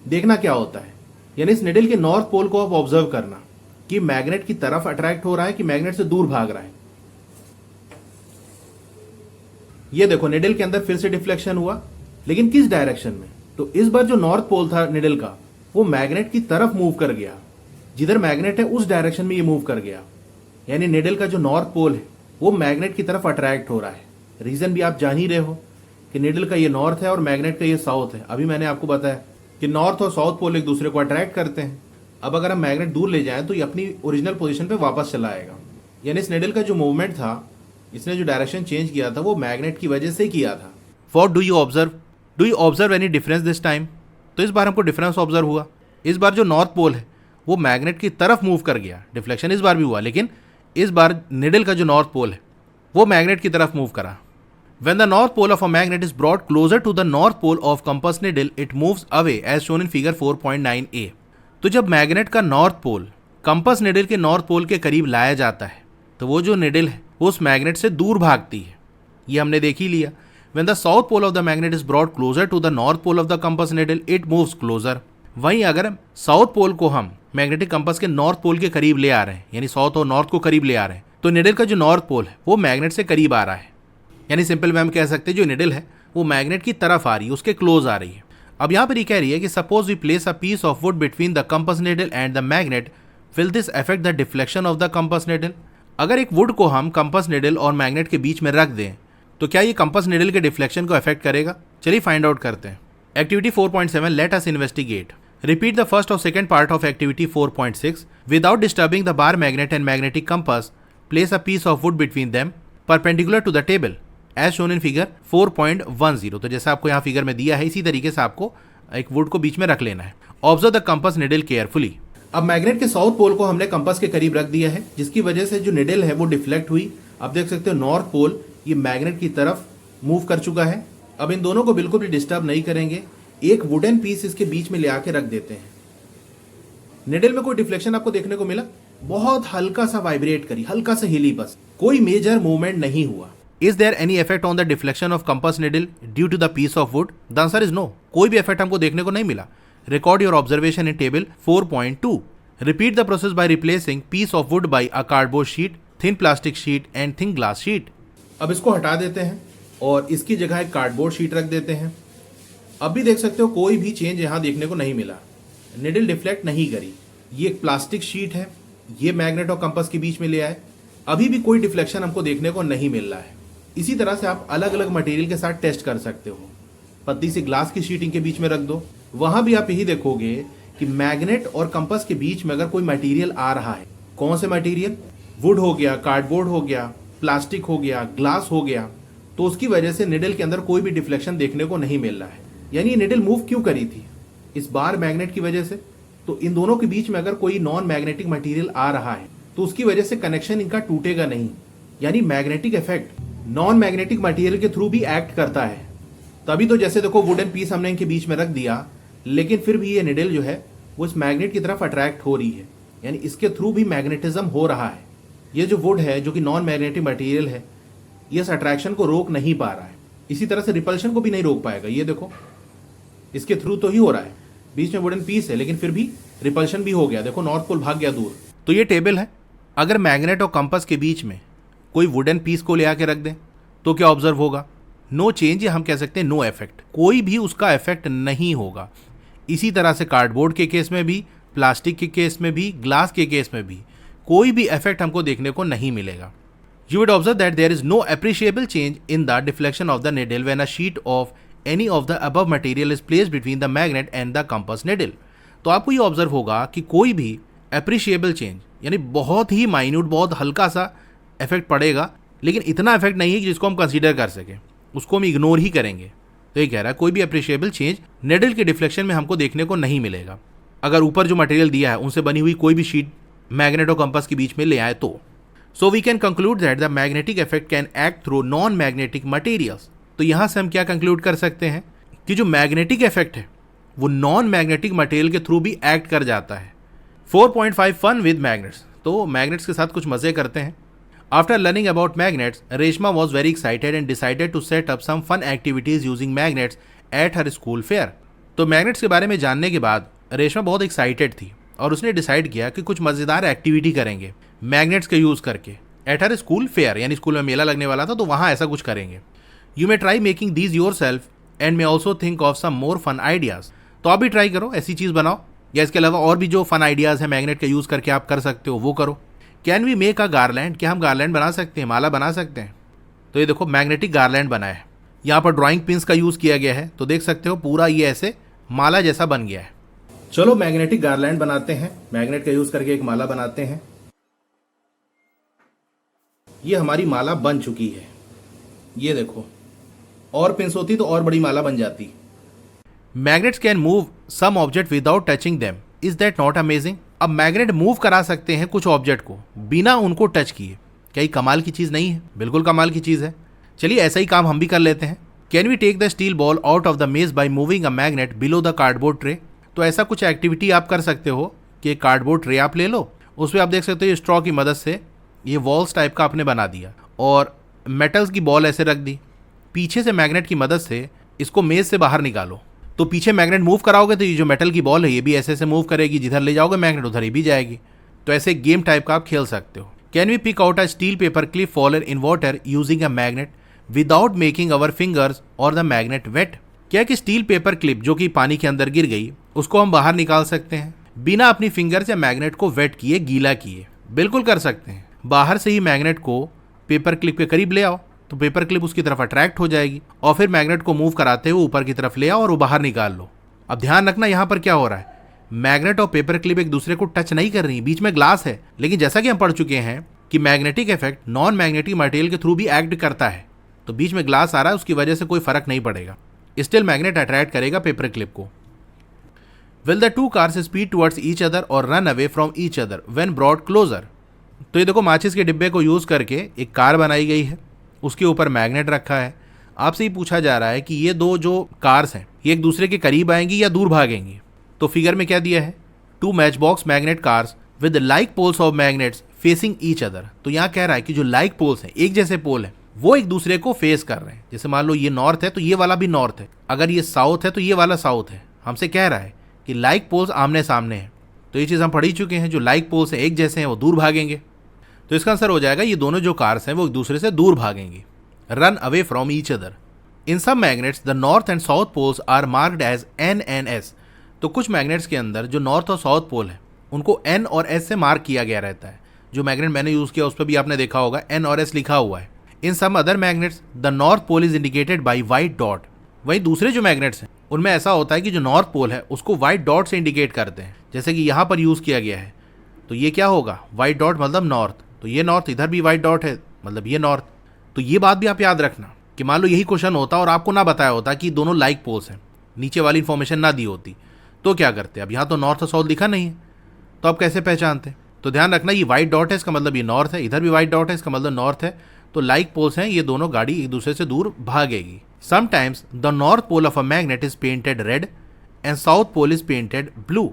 देखना क्या होता है, यानी इस निडल के नॉर्थ पोल को आप ऑब्जर्व करना कि मैग्नेट की तरफ अट्रैक्ट हो रहा है कि मैग्नेट से दूर भाग रहा है। ये देखो निडल के अंदर फिर से डिफ्लेक्शन हुआ, लेकिन किस डायरेक्शन में, तो इस बार जो नॉर्थ पोल था निडल का वो मैग्नेट की तरफ मूव कर गया। जिधर मैग्नेट है उस डायरेक्शन में ये मूव कर गया, यानी निडल का जो नॉर्थ पोल है वो मैग्नेट की तरफ अट्रैक्ट हो रहा है। रीजन भी आप जान ही रहे हो कि निडल का ये नॉर्थ है और मैग्नेट का ये साउथ है। अभी मैंने आपको बताया कि नॉर्थ और साउथ पोल एक दूसरे को अट्रैक्ट करते हैं। अब अगर हम मैग्नेट दूर ले जाएं तो ये अपनी ओरिजिनल पोजीशन पे वापस चला आएगा। यानी इस निडल का जो मूवमेंट था, इसने जो डायरेक्शन चेंज किया था वो मैग्नेट की वजह से ही किया था। For do you observe any difference this time. तो इस बार हमको डिफरेंस ऑब्जर्व हुआ। इस बार जो नॉर्थ पोल है वो मैग्नेट की तरफ मूव कर गया, डिफ्लेक्शन इस बार भी हुआ, लेकिन इस बार निडल का जो नॉर्थ पोल है वो मैग्नेट की तरफ मूव करा। When the north pole of a magnet is brought closer to the north pole of compass needle, it moves away as shown in figure 4.9a. तो जब मैग्नेट का नॉर्थ पोल कंपास निडल के north pole के करीब लाया जाता है तो वो जो निडल है वो उस मैग्नेट से दूर भागती है। ये हमने देख ही लिया। When the south pole of the magnet is brought closer to the north pole of the compass needle, it moves closer. वहीं अगर साउथ पोल को हम मैग्नेटिक कंपास के नॉर्थ पोल के करीब ले आ रहे हैं, यानी साउथ और नॉर्थ को करीब ले आ रहे हैं, तो निडल का जो नॉर्थ पोल है वो मैग्नेट से करीब आ रहा है। यानी सिंपल में हम कह सकते हैं जो निडल है वो मैग्नेट की तरफ आ रही है, उसके क्लोज आ रही है। अब यहाँ पर ये कह रही है कि suppose we place a piece of wood between the compass needle and the magnet, will this affect the deflection of the compass needle? अगर एक वुड को हम कंपास निडल और मैग्नेट के बीच में रख दें तो क्या ये कंपास निडल के डिफ्लेक्शन को अफेक्ट करेगा? चलिए फाइंड आउट करते हैं। Activity 4.7, let us investigate. Repeat the first और second part of activity 4.6 without disturbing the bar magnet and magnetic compass, place a piece of wood between them perpendicular to the table as shown in figure 4.10। तो जैसा आपको यहाँ figure में दिया है इसी तरीके से आपको एक वुड को बीच में रख लेना है। Observe the compass needle carefully. अब मैग्नेट के साउथ पोल को हमने कंपास के करीब रख दिया है, जिसकी वजह से जो निडल है वो डिफ्लेक्ट हुई। अब देख सकते हो नॉर्थ पोल ये मैग्नेट की तरफ मूव कर चुका है। अब इन दोनों को बिल्कुल भी डिस्टर्ब नहीं करेंगे, एक वुडन पीस इसके बीच में ले आके रख देते हैं। निडल में कोई डिफ्लेक्शन आपको देखने को मिला? बहुत हल्का सा वाइब्रेट करी, हल्का सा हिली, बस कोई मेजर मूवमेंट नहीं हुआ। Is there any effect on the deflection of compass needle due to the piece of wood? The answer is no. कोई भी इफेक्ट हमको देखने को नहीं मिला। Record your observation in table 4.2। Repeat the process by replacing piece of wood by a cardboard sheet, thin plastic sheet and thin glass sheet. अब इसको हटा देते हैं और इसकी जगह एक कार्डबोर्ड शीट रख देते हैं। अब भी देख सकते हो कोई भी चेंज यहाँ देखने को नहीं मिला, निडल डिफ्लेक्ट नहीं करी। ये एक प्लास्टिक शीट है, ये मैग्नेट और कंपास के बीच में ले आए, अभी भी कोई डिफ्लेक्शन हमको देखने को नहीं मिल रहा है। इसी तरह से आप अलग अलग मटेरियल के साथ टेस्ट कर सकते हो। पतली सी ग्लास की शीट इनके बीच में रख दो, वहां भी आप यही देखोगे कि मैग्नेट और कंपास के बीच में अगर कोई मटेरियल आ रहा है, कौन से मटेरियल? वुड हो गया, कार्डबोर्ड हो गया, प्लास्टिक हो गया, ग्लास हो गया, तो उसकी वजह से निडल के अंदर कोई भी डिफ्लेक्शन देखने को नहीं मिल रहा है। यानी ये निडल मूव क्यों करी थी? इस बार मैग्नेट की वजह से। तो इन दोनों के बीच में अगर कोई नॉन मैग्नेटिक मटेरियल आ रहा है तो उसकी वजह से कनेक्शन इनका टूटेगा नहीं। यानी magnetic effect non magnetic material के थ्रू भी एक्ट करता है। तभी तो जैसे देखो वुडन पीस हमने इनके बीच में रख दिया, लेकिन फिर भी ये निडल जो है वो इस मैग्नेट की तरफ अट्रैक्ट हो रही है, यानी इसके थ्रू भी मैग्नेटिज्म हो रहा है। ये जो वुड है जो कि नॉन मैग्नेटिक मटेरियल है, ये इस अट्रैक्शन को रोक नहीं पा रहा है, इसी तरह से रिपल्शन को भी नहीं रोक पाएगा। ये देखो इसके थ्रू तो ही हो रहा है, बीच में वुडन पीस है लेकिन फिर भी रिपल्शन भी हो गया। देखो नॉर्थ पोल भाग गया दूर। तो ये टेबल है, अगर मैग्नेट और कंपास के बीच में कोई वुडन पीस को ले आके रख दें तो क्या ऑब्जर्व होगा? नो चेंज, या हम कह सकते हैं नो इफेक्ट। कोई भी उसका इफेक्ट नहीं होगा। इसी तरह से कार्डबोर्ड के केस में भी, प्लास्टिक के केस में भी, ग्लास के केस में भी कोई भी इफेक्ट हमको देखने को नहीं मिलेगा। You would observe that there is no appreciable change in the deflection of the needle when a sheet of any of the above material is placed between the magnet and the compass needle. तो आपको ये observe होगा कि कोई भी appreciable change, यानी बहुत ही minute, बहुत हल्का सा इफेक्ट पड़ेगा, लेकिन इतना इफेक्ट नहीं है कि जिसको हम कंसीडर कर सकें, उसको हम इग्नोर ही करेंगे। तो ये कह रहा है कोई भी अप्रिशिएबल चेंज निडल के डिफ्लेक्शन में हमको देखने को नहीं मिलेगा अगर ऊपर जो मटेरियल दिया है उनसे बनी हुई कोई भी शीट मैग्नेट और कंपास के बीच में ले आए तो। So we can conclude that the magnetic effect can act through non-magnetic materials. तो यहाँ से हम क्या कंक्लूड कर सकते हैं कि जो मैग्नेटिक इफेक्ट है वो नॉन मैग्नेटिक मटेरियल के थ्रू भी एक्ट कर जाता है। 4.5 फन विद मैग्नेट्स। तो मैग्नेट्स के साथ कुछ मजे करते हैं। After learning about magnets, Reshma was very excited and decided to set up some fun activities using magnets at her school fair. तो मैग्नेट्स के बारे में जानने के बाद रेशमा बहुत एक्साइटेड थी और उसने डिसाइड किया कि कुछ मजेदार एक्टिविटी करेंगे मैग्नेट्स का यूज करके एट हर स्कूल फेयर, यानी स्कूल में मेला लगने वाला था तो वहां ऐसा कुछ करेंगे। You may try making these yourself and may also think of some more fun ideas. तो आप भी ट्राई करो, ऐसी चीज बनाओ, या इसके अलावा और भी जो फन आइडियाज है मैग्नेट का यूज करके आप कर सकते हो वो करो। Can we make a garland? क्या हम गार्लैंड बना सकते हैं, माला बना सकते हैं? तो ये देखो मैग्नेटिक गार्लैंड बना है, यहाँ पर ड्राइंग पिन्स का यूज किया गया है, तो देख सकते हो पूरा ये ऐसे माला जैसा बन गया है। चलो मैग्नेटिक गार्लैंड बनाते हैं, मैग्नेट का यूज करके एक माला बनाते हैं। ये हमारी माला बन चुकी है, ये देखो, और पिंस होती तो और बड़ी माला बन जाती। Magnets can move some object without touching them, is that not amazing? अब मैग्नेट मूव करा सकते हैं कुछ ऑब्जेक्ट को बिना उनको टच किए। क्या ये कमाल की चीज नहीं है? बिल्कुल कमाल की चीज है। चलिए ऐसा ही काम हम भी कर लेते हैं। Can we take the steel ball out of the maze by moving a magnet below the cardboard tray? तो ऐसा कुछ एक्टिविटी आप कर सकते हो कि कार्डबोर्ड ट्रे आप ले लो, उस पर आप देख सकते हो स्ट्रॉ की मदद से ये वॉल्स टाइप का आपने बना दिया और मेटल्स की बॉल ऐसे रख दी, पीछे से मैग्नेट की मदद से इसको मेज से बाहर निकालो, तो पीछे मैग्नेट मूव कराओगे तो ये जो मेटल की बॉल है ये भी ऐसे ऐसे मूव करेगी, जिधर ले जाओगे मैग्नेट उधर ही भी जाएगी। तो ऐसे गेम टाइप का आप खेल सकते हो। Can we pick out a steel paper clip follower in water using a magnet without making our fingers or the magnet wet? क्या कि स्टील पेपर क्लिप जो कि पानी के अंदर गिर गई उसको हम बाहर निकाल सकते हैं बिना अपनी फिंगर्स या मैग्नेट को वेट किए, गीला किए? बिल्कुल कर सकते हैं। बाहर से ही मैग्नेट को पेपर क्लिप के करीब ले आओ तो पेपर क्लिप उसकी तरफ अट्रैक्ट हो जाएगी और फिर मैग्नेट को मूव कराते हुए ऊपर की तरफ ले आओ और वो बाहर निकाल लो। अब ध्यान रखना यहाँ पर क्या हो रहा है, मैग्नेट और पेपर क्लिप एक दूसरे को टच नहीं कर रही, बीच में ग्लास है। लेकिन जैसा कि हम पढ़ चुके हैं कि magnetic effect non magnetic material के थ्रू भी एक्ट करता है, तो बीच में ग्लास आ रहा है उसकी वजह से कोई फर्क नहीं पड़ेगा, स्टिल मैग्नेट अट्रैक्ट करेगा पेपर क्लिप को। Will the two cars speed towards each other or run away from each other when brought closer? तो ये देखो माचिस के डिब्बे को यूज करके एक कार बनाई गई है, उसके ऊपर मैग्नेट रखा है। आपसे ही पूछा जा रहा है कि ये दो जो कार्स हैं ये एक दूसरे के करीब आएंगी या दूर भागेंगी। तो फिगर में क्या दिया है, two matchbox magnet cars with like poles of magnets facing each other. तो यहाँ कह रहा है कि जो लाइक पोल्स हैं, एक जैसे पोल हैं, वो एक दूसरे को फेस कर रहे हैं। जैसे मान लो ये नॉर्थ है तो ये वाला भी नॉर्थ है, अगर ये साउथ है तो ये वाला साउथ है। हमसे कह रहा है कि लाइक पोल्स आमने सामने हैं, तो ये चीज़ हम पढ़ ही चुके हैं, जो लाइक पोल्स हैं एक जैसे हैं वो दूर भागेंगे। तो इसका आंसर हो जाएगा ये दोनों जो कार्स हैं वो एक दूसरे से दूर भागेंगी, run away from each other. इन सब magnets the north and south poles are marked as N and S. तो कुछ मैग्नेट्स के अंदर जो नॉर्थ और साउथ पोल है उनको एन और एस से मार्क किया गया रहता है। जो मैग्नेट मैंने यूज़ किया उस पर भी आपने देखा होगा एन और एस लिखा हुआ है। In some other magnets the north pole is indicated by white dot. वहीं दूसरे जो मैग्नेट्स हैं उनमें ऐसा होता है कि जो नॉर्थ पोल है उसको व्हाइट डॉट से इंडिकेट करते हैं, जैसे कि यहाँ पर यूज़ किया गया है। तो ये क्या होगा, व्हाइट डॉट मतलब नॉर्थ, तो ये नॉर्थ, इधर भी व्हाइट डॉट है मतलब ये नॉर्थ। तो ये बात भी आप याद रखना कि मान लो यही क्वेश्चन होता और आपको ना बताया होता कि दोनों लाइक पोल्स हैं, नीचे वाली इन्फॉर्मेशन ना दी होती, तो क्या करते? अब यहाँ तो नॉर्थ और साउथ लिखा नहीं है, तो आप कैसे पहचानते? तो ध्यान रखना ये व्हाइट डॉट है इसका मतलब ये नॉर्थ है, इधर भी व्हाइट डॉट है इसका मतलब नॉर्थ है। तो लाइक पोल्स हैं, ये दोनों गाड़ी एक दूसरे से दूर भागेगी। Sometimes the north pole of a magnet is painted red and south pole is painted blue.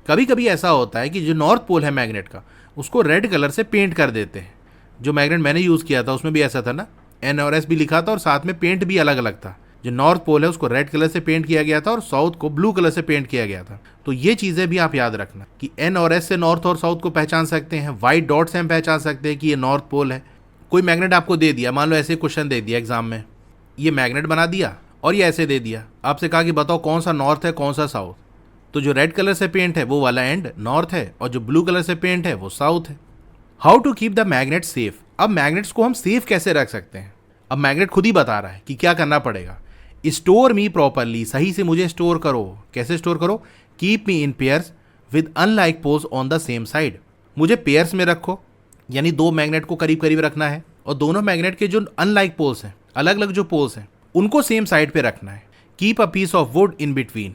कभी कभी ऐसा होता है कि जो नॉर्थ पोल है मैग्नेट का उसको रेड कलर से पेंट कर देते हैं। जो मैग्नेट मैंने यूज़ किया था उसमें भी ऐसा था ना, एन और एस भी लिखा था और साथ में पेंट भी अलग अलग था। जो नॉर्थ पोल है उसको रेड कलर से पेंट किया गया था और साउथ को ब्लू कलर से पेंट किया गया था। तो ये चीज़ें भी आप याद रखना कि एन और एस से नॉर्थ और साउथ को पहचान सकते हैं, व्हाइट डॉट से हम पहचान सकते हैं कि ये नॉर्थ पोल है। कोई मैग्नेट आपको दे दिया, मान लो ऐसे क्वेश्चन दे दिया एग्जाम में, ये मैग्नेट बना दिया और ये ऐसे दे दिया, आपसे कहा कि बताओ कौन सा नॉर्थ है कौन सा साउथ। तो जो रेड कलर से पेंट है वो वाला एंड नॉर्थ है और जो ब्लू कलर से पेंट है वो साउथ है। How to keep the magnet safe. अब मैग्नेट्स को हम सेफ कैसे रख सकते हैं? अब मैग्नेट खुद ही बता रहा है कि क्या करना पड़ेगा। स्टोर मी प्रॉपरली, सही से मुझे स्टोर करो। कैसे स्टोर करो? Keep me in pairs with unlike poles on the same side. मुझे पेयर्स में रखो, यानी दो मैग्नेट को करीब करीब रखना है और दोनों मैग्नेट के जो अनलाइक पोल्स हैं, अलग अलग जो पोल्स हैं, उनको सेम साइड पे रखना है। Keep a piece of wood in between,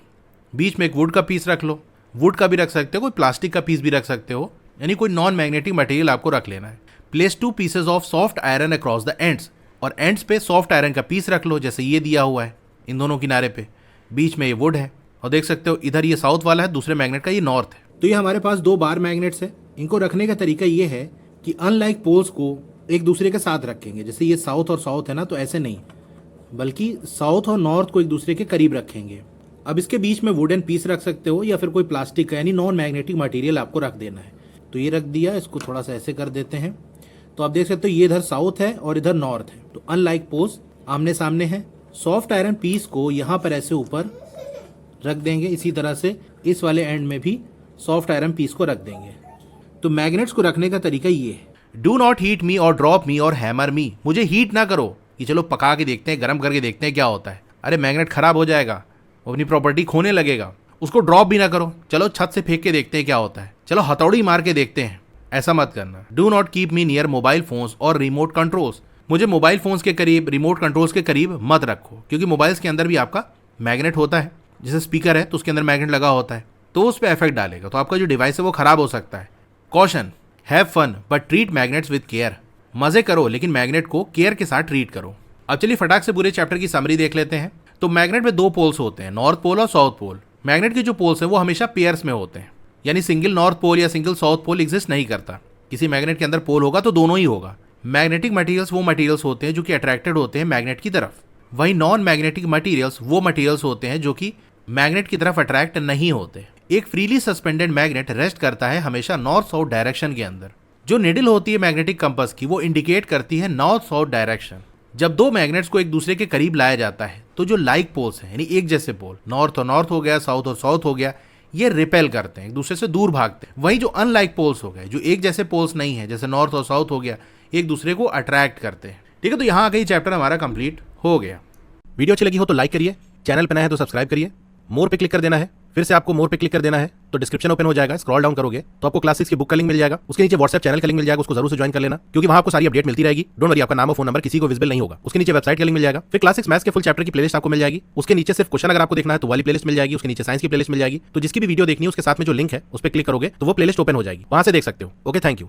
बीच में एक वुड का पीस रख लो, वुड का भी रख सकते हो, कोई प्लास्टिक का पीस भी रख सकते हो, यानी कोई नॉन मैग्नेटिक मटेरियल आपको रख लेना है। Place 2 pieces of soft iron across the ends, और एंड्स पे सॉफ्ट आयरन का पीस रख लो, जैसे ये दिया हुआ है इन दोनों किनारे पे, बीच में ये वुड है और देख सकते हो इधर ये साउथ वाला है, दूसरे मैग्नेट का ये नॉर्थ है। तो ये हमारे पास दो बार मैग्नेट्स है। इनको रखने का तरीका ये है कि अनलाइक पोल्स को एक दूसरे के साथ रखेंगे। जैसे ये साउथ और साउथ है ना, तो ऐसे नहीं, बल्कि साउथ और नॉर्थ को एक दूसरे के करीब रखेंगे। अब इसके बीच में वुडन पीस रख सकते हो या फिर कोई प्लास्टिक का यानी नॉन मैग्नेटिक मटेरियल आपको रख देना है। तो ये रख दिया, इसको थोड़ा सा ऐसे कर देते हैं। तो आप देख सकते हो ये इधर साउथ है और इधर नॉर्थ है, तो अनलाइक पोल्स आमने सामने है। सॉफ्ट आयरन पीस को यहाँ पर ऐसे ऊपर रख देंगे, इसी तरह से इस वाले एंड में भी सॉफ्ट आयरन पीस को रख देंगे। तो मैग्नेट्स को रखने का तरीका ये है। डू नॉट हीट मी और ड्रॉप मी और हैमर मी। मुझे हीट ना करो कि चलो पका के देखते हैं, गर्म करके देखते हैं क्या होता है। अरे मैग्नेट खराब हो जाएगा, वो अपनी प्रॉपर्टी खोने लगेगा। उसको ड्रॉप भी ना करो, चलो छत से फेंक के देखते हैं क्या होता है, चलो हथौड़ी मार के देखते हैं, ऐसा मत करना। Do not keep me near mobile phones और रिमोट कंट्रोल्स। मुझे मोबाइल फोन्स के करीब, रिमोट कंट्रोल्स के करीब मत रखो, क्योंकि मोबाइल्स के अंदर भी आपका मैग्नेट होता है। जैसे स्पीकर है तो उसके अंदर मैग्नेट लगा होता है, तो उस पर इफेक्ट डालेगा, तो आपका जो डिवाइस है वो खराब हो सकता है। Caution, have fun but treat magnets with care. मजे करो लेकिन मैग्नेट को केयर के साथ ट्रीट करो। अब चलिए फटाक से पूरे चैप्टर की समरी देख लेते हैं। तो मैग्नेट में दो पोल्स होते हैं, नॉर्थ पोल और साउथ पोल। मैग्नेट के जो पोल्स हैं वो हमेशा पेयर्स में होते हैं, यानी सिंगल नॉर्थ पोल या सिंगल साउथ पोल एग्जिस्ट नहीं करता। किसी मैग्नेट के अंदर पोल होगा तो दोनों ही होगा। मैग्नेटिक मटेरियल्स वो मटेरियल्स होते हैं जो कि अट्रैक्टेड होते हैं मैग्नेट की तरफ, वहीं नॉन मैग्नेटिक मटेरियल्स वो मटेरियल्स होते हैं जो कि मैग्नेट की तरफ अट्रैक्ट नहीं होते। एक फ्रीली सस्पेंडेड मैग्नेट रेस्ट करता है हमेशा नॉर्थ साउथ डायरेक्शन के अंदर। जो निडल होती है मैग्नेटिक कंपास की वो इंडिकेट करती है नॉर्थ साउथ डायरेक्शन। जब दो मैग्नेट्स को एक दूसरे के करीब लाया जाता है तो जो लाइक पोल्स हैं, यानी एक जैसे पोल, नॉर्थ और नॉर्थ हो गया, साउथ और साउथ हो गया, ये रिपेल करते हैं, एक दूसरे से दूर भागते हैं। वहीं जो अनलाइक पोल्स हो गए, जो एक जैसे पोल्स नहीं है, जैसे नॉर्थ और साउथ हो गया, एक दूसरे को अट्रैक्ट करते हैं। ठीक है, तो यहाँ आगे चैप्टर हमारा कंप्लीट हो गया। वीडियो अच्छी लगी हो तो लाइक करिए, चैनल पर नया है तो सब्सक्राइब करिए, मोर पे क्लिक कर देना है। फिर से आपको मोर पे क्लिक कर देना है तो डिस्क्रिप्शन ओपन हो जाएगा, स्क्रॉल डाउन करोगे तो आपको क्लास 6 की बुक का लिंक मिल जाएगा, उसके नीचे व्हाट्सएप चैनल का लिंक मिल जाएगा, उसको जरूर से ज्वाइन कर लेना क्योंकि वहां आपको सारी अपडेट मिलती रहेगी। डोंट वरी, आपका नाम और फोन नंबर किसी को विजिबल नहीं होगा। उसके नीचे वेबसाइट का लिंक मिल जाएगा, फिर क्लास 6 मैथ्स के फुल चैप्टर की प्लेलिस्ट आपको मिल जाएगी, उसके नीचे सिर्फ क्वेश्चन अगर आपको देखना है तो वाली प्लेलिस्ट मिल जाएगी, उसके नीचे साइंस की प्लेलिस्ट मिल जाएगी। तो जिसकी भी वीडियो देखनी है उसके साथ में जो लिंक है उस पर क्लिक करोगे तो वो प्लेलिस्ट ओपन हो जाएगी, वहां से देख सकते हो। Okay, thank you.